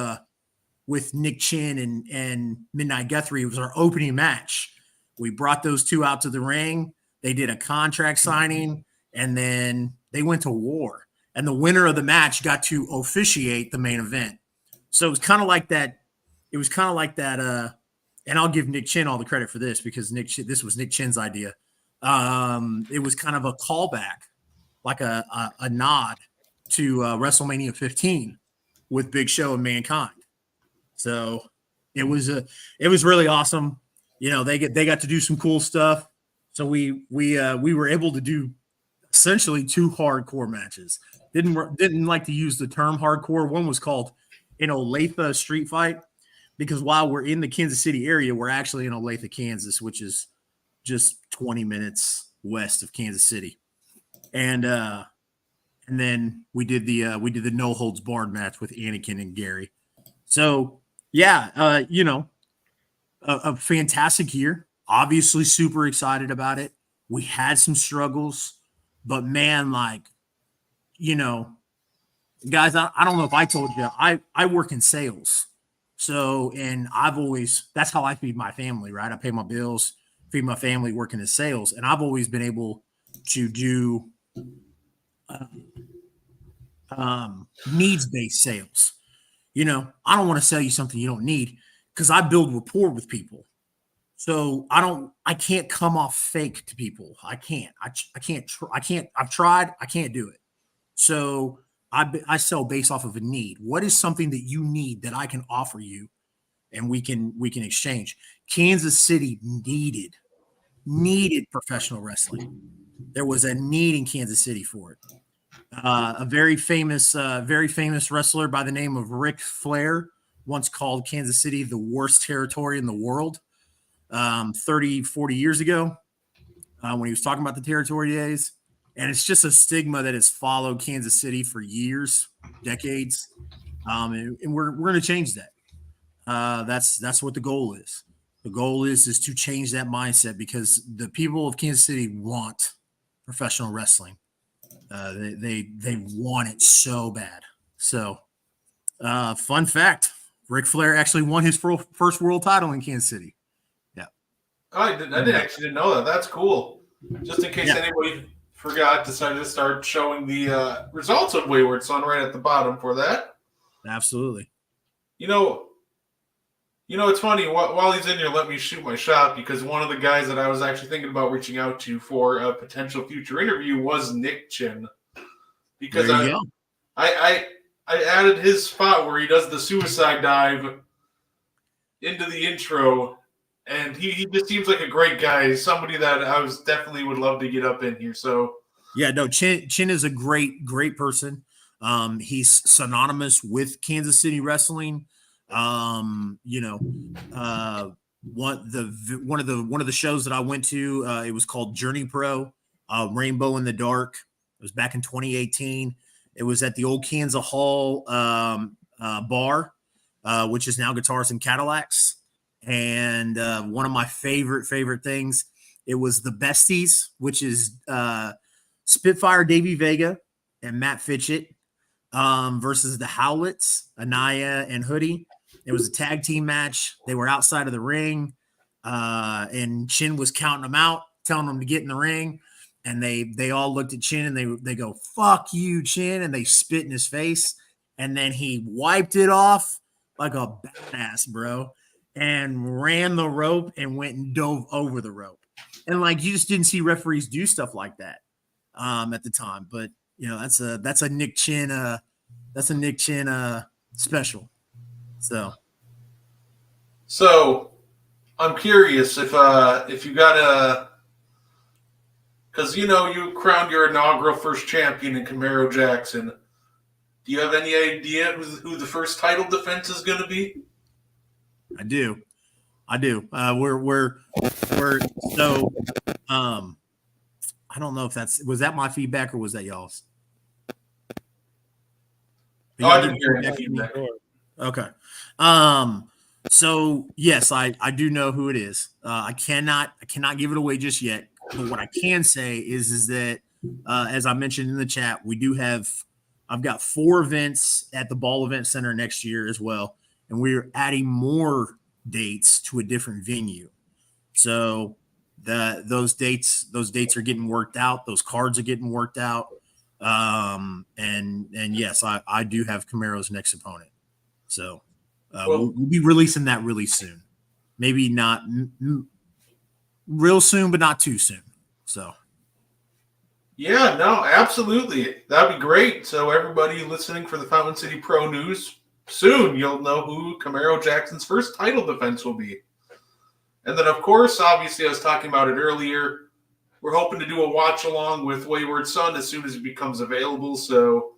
Nick Chin and Midnight Guthrie. It was our opening match. We brought those two out to the ring. They did a contract signing, and then they went to war. And the winner of the match got to officiate the main event. So it was kind of like that. It was kind of like that. And I'll give Nick Chin all the credit for this because this was Nick Chin's idea. It was kind of a callback, like a nod to WrestleMania 15 with Big Show and Mankind. So it was really awesome. You know, they got to do some cool stuff. So we were able to do essentially 2 hardcore matches. Didn't like to use the term hardcore. One was called an Olathe Street Fight, because while we're in the Kansas City area, we're actually in Olathe, Kansas, which is just 20 minutes west of Kansas City. And then we did the no holds barred match with Anakin and Gary. So yeah, you know, a fantastic year. Obviously super excited about it. We had some struggles, but man, like, you know, guys, I don't know if I told you, I work in sales. So, and that's how I feed my family, right? I pay my bills, feed my family working in sales. And I've always been able to do needs-based sales. You know, I don't want to sell you something you don't need because I build rapport with people. So I can't come off fake to people. I can't. I've tried. I can't do it. So I sell based off of a need. What is something that you need that I can offer you, and we can exchange? Kansas City needed professional wrestling. There was a need in Kansas City for it. A very famous wrestler by the name of Ric Flair once called Kansas City the worst territory in the world 30, 40 years ago when he was talking about the territory days. And it's just a stigma that has followed Kansas City for years, decades. And we're going to change that. That's what the goal is. The goal is to change that mindset because the people of Kansas City want professional wrestling. They want it so bad. So, fun fact: Ric Flair actually won his first world title in Kansas City. Yeah, I didn't know that. That's cool. Just in case anybody forgot, decided to start showing the results of Wayward Son right at the bottom for that. Absolutely. You know, it's funny. While he's in here, let me shoot my shot because one of the guys that I was actually thinking about reaching out to for a potential future interview was Nick Chin. Because I added his spot where he does the suicide dive into the intro, and he just seems like a great guy. Somebody that I definitely would love to get up in here. So yeah, no, Chin is a great person. He's synonymous with Kansas City wrestling. You know, one of the shows that I went to. It was called Journey Pro, Rainbow in the Dark. It was back in 2018. It was at the old Kansas Hall bar, which is now Guitars and Cadillacs. And one of my favorite things, it was the Besties, which is Spitfire Davey Vega and Matt Fitchett versus the Howlets, Anaya and Hoodie. It was a tag team match. They were outside of the ring, and Chin was counting them out, telling them to get in the ring. And they all looked at Chin and they go, "Fuck you, Chin," and they spit in his face. And then he wiped it off like a badass, bro, and ran the rope and went and dove over the rope. And like, you just didn't see referees do stuff like that at the time. But you know, that's a Nick Chin special. So I'm curious if you got a, because you know you crowned your inaugural first champion in Camaro Jackson. Do you have any idea who the first title defense is going to be? I do. We're so I don't know if was that my feedback or was that y'all's? I didn't hear any feedback. Okay. So yes, I do know who it is. I cannot give it away just yet. But what I can say is that as I mentioned in the chat, I've got 4 events at the Ball Event Center next year as well, and we're adding more dates to a different venue. So those dates are getting worked out. Those cards are getting worked out. And yes, I do have Camaro's next opponent. So we'll be releasing that really soon. Maybe not real soon, but not too soon. So. Yeah, no, absolutely. That'd be great. So everybody listening for the Fountain City Pro News, soon you'll know who Camaro Jackson's first title defense will be. And then, of course, obviously, I was talking about it earlier, we're hoping to do a watch-along with Wayward Son as soon as it becomes available. So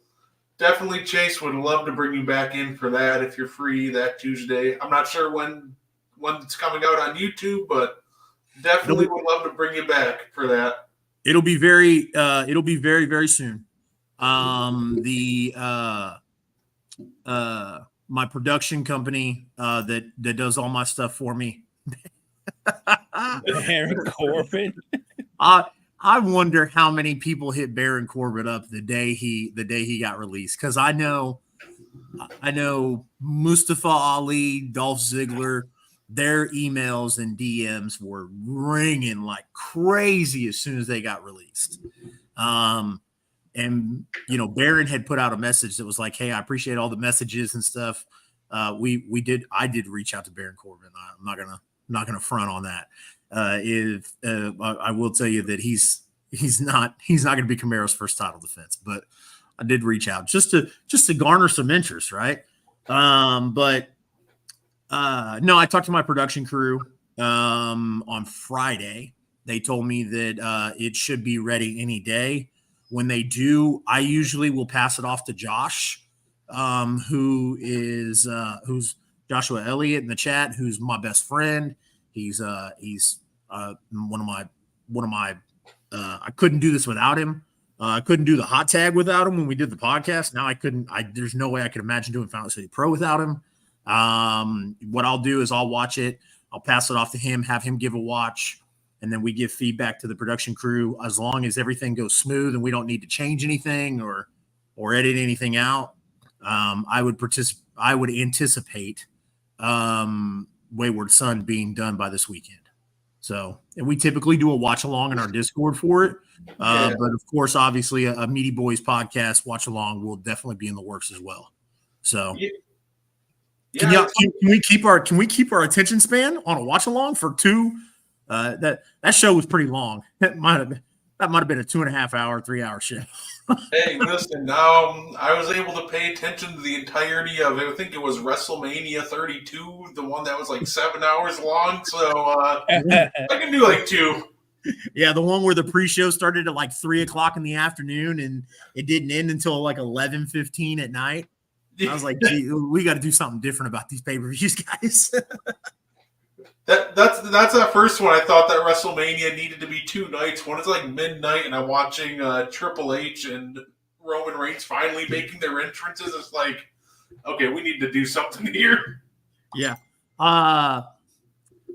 definitely, Chase, would love to bring you back in for that if you're free that Tuesday. I'm not sure when it's coming out on YouTube, but definitely would love to bring you back for that. It'll be very, very soon. My production company that does all my stuff for me. Baron Corbin. I wonder how many people hit Baron Corbin up the day he got released, because I know Mustafa Ali, Dolph Ziggler, their emails and DMs were ringing like crazy as soon as they got released. And you know, Baron had put out a message that was like, "Hey, I appreciate all the messages and stuff." I did reach out to Baron Corbin. I'm not gonna front on that. I will tell you that he's not going to be Camaro's first title defense, but I did reach out just to garner some interest, right? But no, I talked to my production crew on Friday. They told me that it should be ready any day. When they do, I usually will pass it off to Josh, who's Joshua Elliott in the chat, who's my best friend. He's one of my I couldn't do this without him. I couldn't do the hot tag without him when we did the podcast. Now there's no way I could imagine doing Fountain City Pro without him. What I'll do is I'll watch it. I'll pass it off to him, have him give a watch, and then we give feedback to the production crew. As long as everything goes smooth and we don't need to change anything or edit anything out, I would anticipate Wayward Son being done by this weekend. So, and we typically do a watch along in our Discord for it. But of course, obviously a Meaty Boys podcast watch along will definitely be in the works as well. So can we keep our attention span on a watch along for 2? That show was pretty long. That might have been a 2.5 hour, 3 hour show. Hey, listen, I was able to pay attention to the entirety of it. I think it was WrestleMania 32, the one that was like 7 hours long. So I can do like 2. Yeah, the one where the pre-show started at like 3 o'clock in the afternoon and it didn't end until like 11:15 at night. I was like, gee, we got to do something different about these pay-per-views, guys. That's that first one. I thought that WrestleMania needed to be 2 nights. One is like midnight, and I'm watching Triple H and Roman Reigns finally making their entrances. It's like, okay, we need to do something here. Yeah.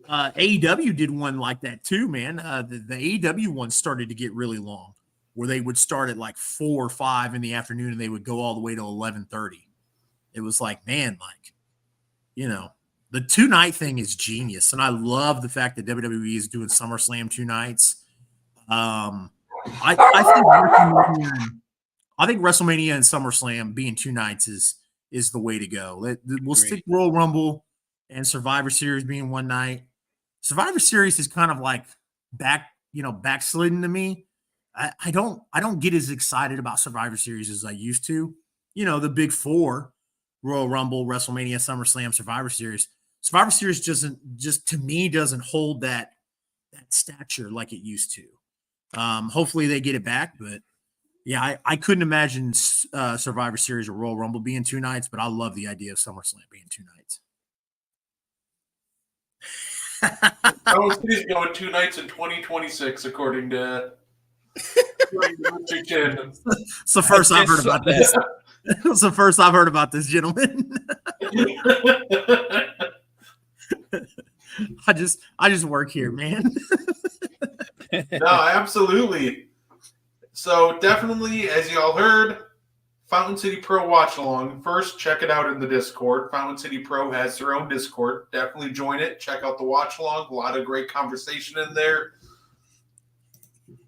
AEW did one like that too, man. The AEW one started to get really long, where they would start at like 4 or 5 in the afternoon, and they would go all the way to 11:30. It was like, man, like, you know, the 2-night thing is genius, and I love the fact that WWE is doing SummerSlam 2 nights. I think WrestleMania and SummerSlam being 2 nights is the way to go. We'll stick Royal Rumble and Survivor Series being 1 night. Survivor Series is kind of like backslidden to me. I don't get as excited about Survivor Series as I used to. You know, the big 4, Royal Rumble, WrestleMania, SummerSlam, Survivor Series. Survivor Series doesn't hold that stature like it used to. Hopefully they get it back, but yeah, I couldn't imagine Survivor Series or Royal Rumble being 2 nights, but I love the idea of SummerSlam being 2 nights. City's going 2 nights in 2026, according to Richard Chin. It's the first I've heard about this. It's the first I've heard about this, gentlemen. I just work here, man. No, absolutely. So definitely, as you all heard, Fountain City Pro watch along. First, check it out in the Discord. Fountain City Pro has their own Discord. Definitely join it. Check out the watch along. A lot of great conversation in there.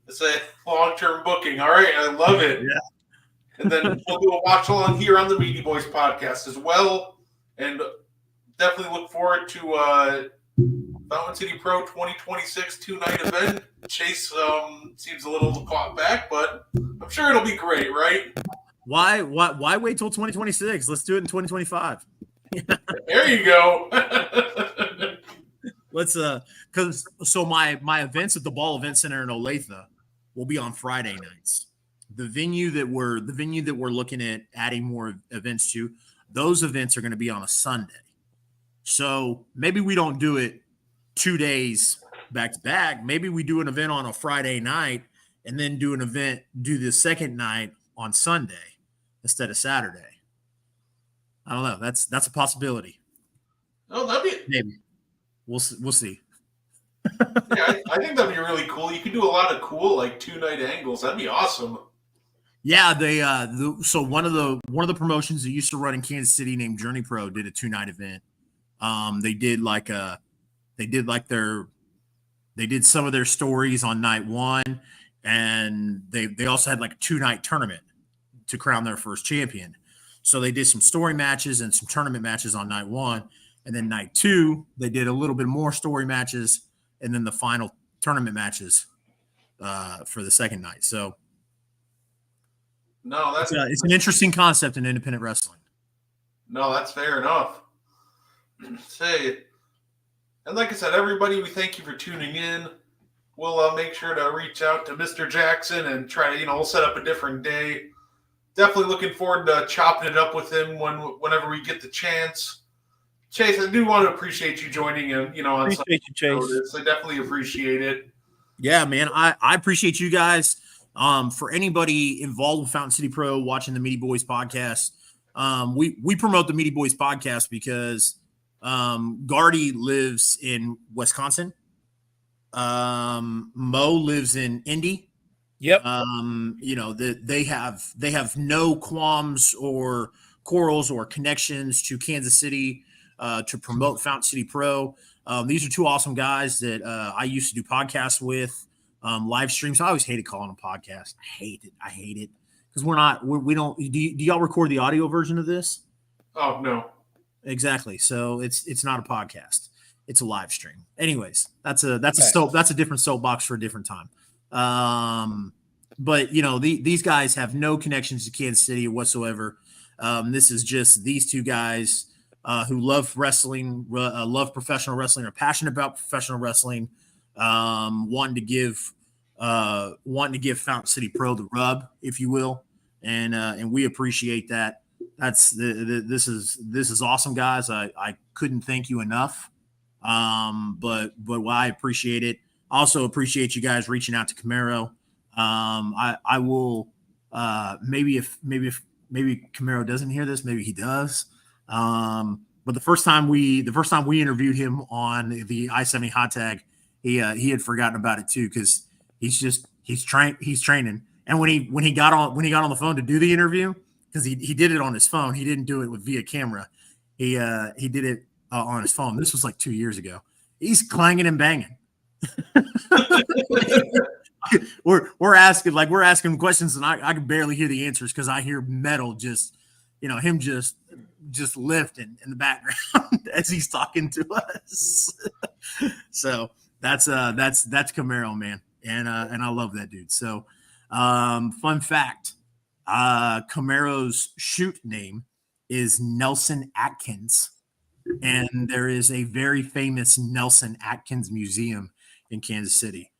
It's a long-term booking. All right, I love it. Yeah. And then we'll do a watch along here on the Meaty Boys podcast as well. And definitely look forward to Fountain City Pro 2026 2-night event. Chase seems a little caught back, but I'm sure it'll be great, right? Why wait till 2026? Let's do it in 2025. There you go. Let's because my events at the Ball Event Center in Olathe will be on Friday nights. The venue that we're looking at adding more events to, those events are going to be on a Sunday. So maybe we don't do it 2 days back to back. Maybe we do an event on a Friday night and then do the second night on Sunday instead of Saturday. I don't know. That's a possibility. Oh, that'd be Maybe. We'll see. Yeah, I think that'd be really cool. You could do a lot of cool 2-night angles. That'd be awesome. Yeah, so one of the promotions that used to run in Kansas City named Journey Pro did a 2-night event. They did some of their stories on night 1, and they also had a 2-night tournament to crown their first champion. So they did some story matches and some tournament matches on night 1, and then night 2 they did a little bit more story matches, and then the final tournament matches for the second night. So no, it's an interesting concept in independent wrestling. No, that's fair enough. Say, and like I said, everybody, we thank you for tuning in. We'll make sure to reach out to Mr. Jackson and try to, we'll set up a different day. Definitely looking forward to chopping it up with him whenever we get the chance. Chase, I do want to appreciate you joining in, on appreciate you, Chase. notice. I definitely appreciate it. Yeah, man, I appreciate you guys. For anybody involved with Fountain City Pro watching the Meaty Boys podcast, we promote the Meaty Boys podcast because Gardy lives in Wisconsin. Mo lives in Indy. Yep. They have no qualms or quarrels or connections to Kansas City to promote Fountain City Pro. These are 2 awesome guys that I used to do podcasts with. Live streams. I always hated calling them podcasts. I hate it because we don't. Do y'all record the audio version of this? Oh no. Exactly. So it's not a podcast. It's a live stream. Anyways, that's a different soapbox for a different time. But these guys have no connections to Kansas City whatsoever. This is just these 2 guys who love wrestling, love professional wrestling, are passionate about professional wrestling, wanting to give Fountain City Pro the rub, if you will, and we appreciate that. This is awesome, guys. I couldn't thank you enough. But well, I appreciate it. Also appreciate you guys reaching out to Camaro. I will maybe if Camaro doesn't hear this, maybe he does. But the first time we interviewed him on the I-70 hot tag, he had forgotten about it too, because he's training. And when he got on the phone to do the interview, because he did it on his phone, he didn't do it via camera. He did it on his phone. This was like 2 years ago. He's clanging and banging. we're asking questions, and I can barely hear the answers because I hear metal him just lifting in the background as he's talking to us. So that's Camaro, man, and I love that dude. So fun fact, Camaro's shoot name is Nelson Atkins, and there is a very famous Nelson Atkins museum in Kansas City.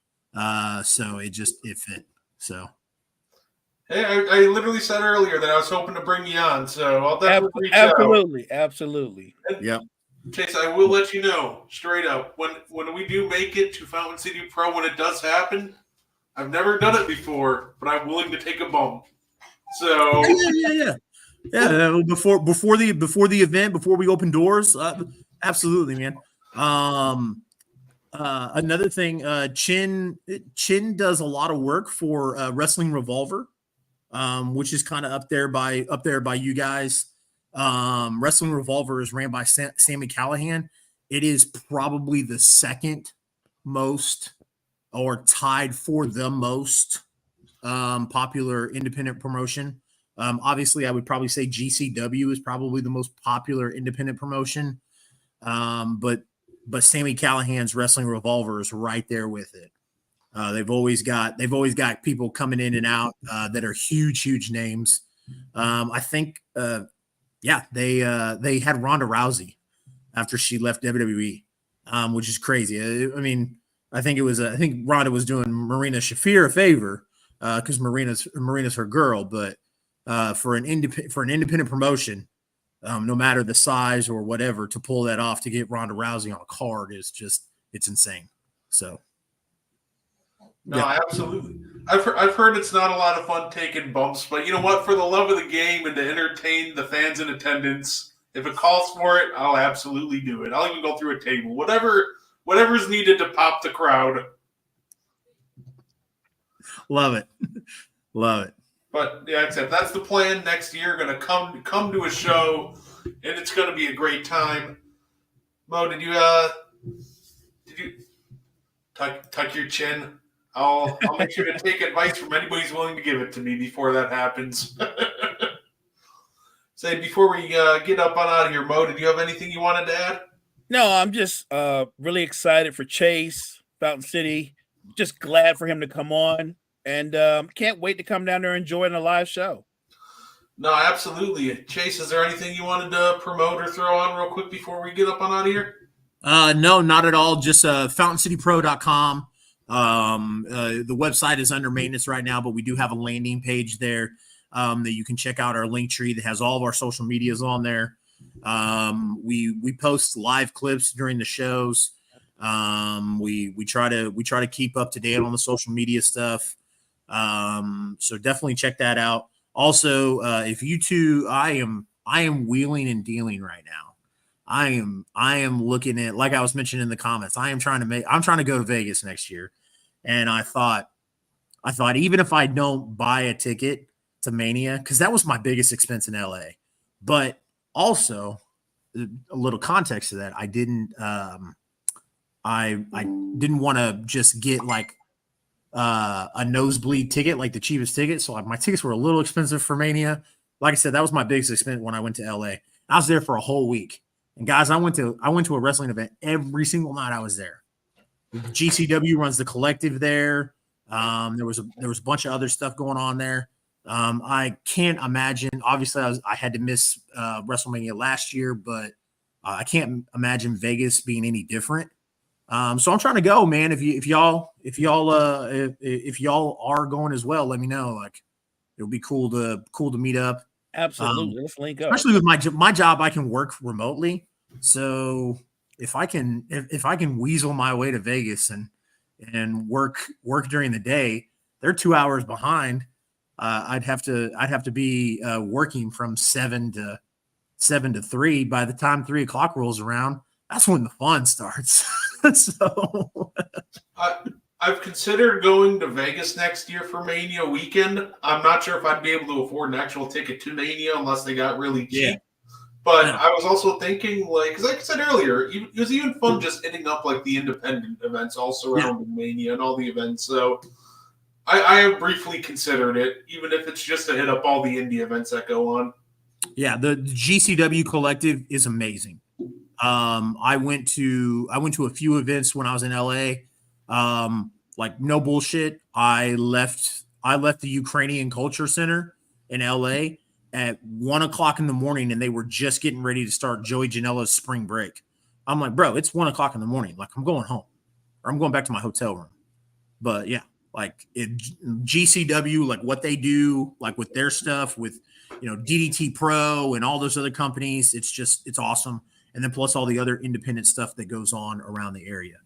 So it fit. So hey, I literally said earlier that I was hoping to bring you on, so I'll definitely reach out. Absolutely. Yep. Chase, I will let you know straight up when we do make it to Fountain City Pro, when it does happen. I've never done it before, but I'm willing to take a bump. So yeah. Before the event, before we open doors, absolutely, man. Another thing, Chin does a lot of work for Wrestling Revolver, which is kind of up there by you guys. Wrestling Revolver is ran by Sammy Callahan. It is probably the second most, or tied for the most, popular independent promotion. Obviously, I would probably say GCW is probably the most popular independent promotion. But Sammy Callahan's Wrestling Revolver is right there with it. They've always got people coming in and out that are huge names. I think they had Ronda Rousey after she left WWE, which is crazy. I mean, I think Ronda was doing Marina Shafir a favor because Marina's her girl, but for an independent promotion, no matter the size or whatever, to pull that off, to get Ronda Rousey on a card it's insane. So, no, yeah. Absolutely. I've heard it's not a lot of fun taking bumps, but you know what? For the love of the game and to entertain the fans in attendance, if it calls for it, I'll absolutely do it. I'll even go through a table, whatever's needed to pop the crowd. Love it. But yeah, except that's the plan. Next year, going to come to a show, and it's going to be a great time. Mo, did you tuck your chin? I'll make sure to take advice from anybody who's willing to give it to me before that happens. Say, before we get up on out of here, Mo, did you have anything you wanted to add? No, I'm just really excited for Chase, Fountain City. Just glad for him to come on. And can't wait to come down there and enjoy a live show. No, absolutely. Chase, is there anything you wanted to promote or throw on real quick before we get up on out of here? No, not at all. Just FountainCityPro.com. The website is under maintenance right now, but we do have a landing page there that you can check out our link tree that has all of our social medias on there. We post live clips during the shows. We try to keep up to date on the social media stuff. So definitely check that out. Also, if you two, I am wheeling and dealing right now. I am looking at, like I was mentioning in the comments, I'm trying to go to Vegas next year. And I thought even if I don't buy a ticket to Mania, because that was my biggest expense in LA, but also a little context to that, I didn't want to just get like a nosebleed ticket, like the cheapest ticket. So my tickets were a little expensive for Mania. Like I said, that was my biggest expense when I went to LA. I was there for a whole week. And guys, I went to a wrestling event every single night I was there. GCW runs the Collective there. There was a bunch of other stuff going on there. I can't imagine. Obviously, I had to miss WrestleMania last year, but I can't imagine Vegas being any different. So I'm trying to go, man. If y'all are going as well, let me know. Like, it'll be cool to meet up. Absolutely, let's link up. Especially with my job, I can work remotely. So if I can weasel my way to Vegas and work during the day, they're 2 hours behind. I'd have to be working from 7 to 3. By the time 3 o'clock rolls around, that's when the fun starts. So I've considered going to Vegas next year for Mania weekend. I'm not sure if I'd be able to afford an actual ticket to Mania unless they got really cheap. Yeah. But Yeah. I was also thinking, like I said earlier, it was even fun just hitting up like the independent events all surrounding Mania and all the events. So I have briefly considered it, even if it's just to hit up all the indie events that go on. Yeah, the GCW collective is amazing. I went to a few events when I was in LA. Like no bullshit. I left the Ukrainian Culture Center in LA at 1 o'clock in the morning, and they were just getting ready to start Joey Janela's spring break. I'm like, bro, it's 1 o'clock in the morning. Like, I'm going home, or I'm going back to my hotel room. But yeah, like GCW, like what they do, like with their stuff, with DDT Pro and all those other companies, it's awesome. And then plus all the other independent stuff that goes on around the area.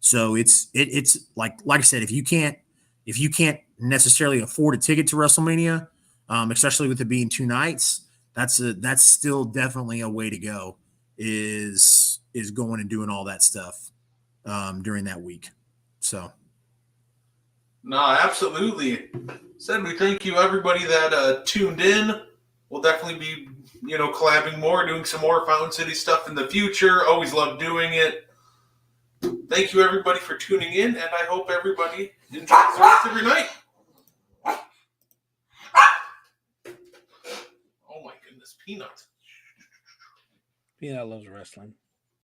So it's like I said, if you can't necessarily afford a ticket to WrestleMania, especially with it being 2 nights, that's still definitely a way to go. Is going and doing all that stuff during that week. So. No, absolutely. Said we thank you everybody that tuned in. We'll definitely be collabing more, doing some more Fountain City stuff in the future. Always love doing it. Thank you everybody for tuning in, and I hope everybody enjoys the rest of your night. Oh my goodness, Peanut. Peanut loves wrestling.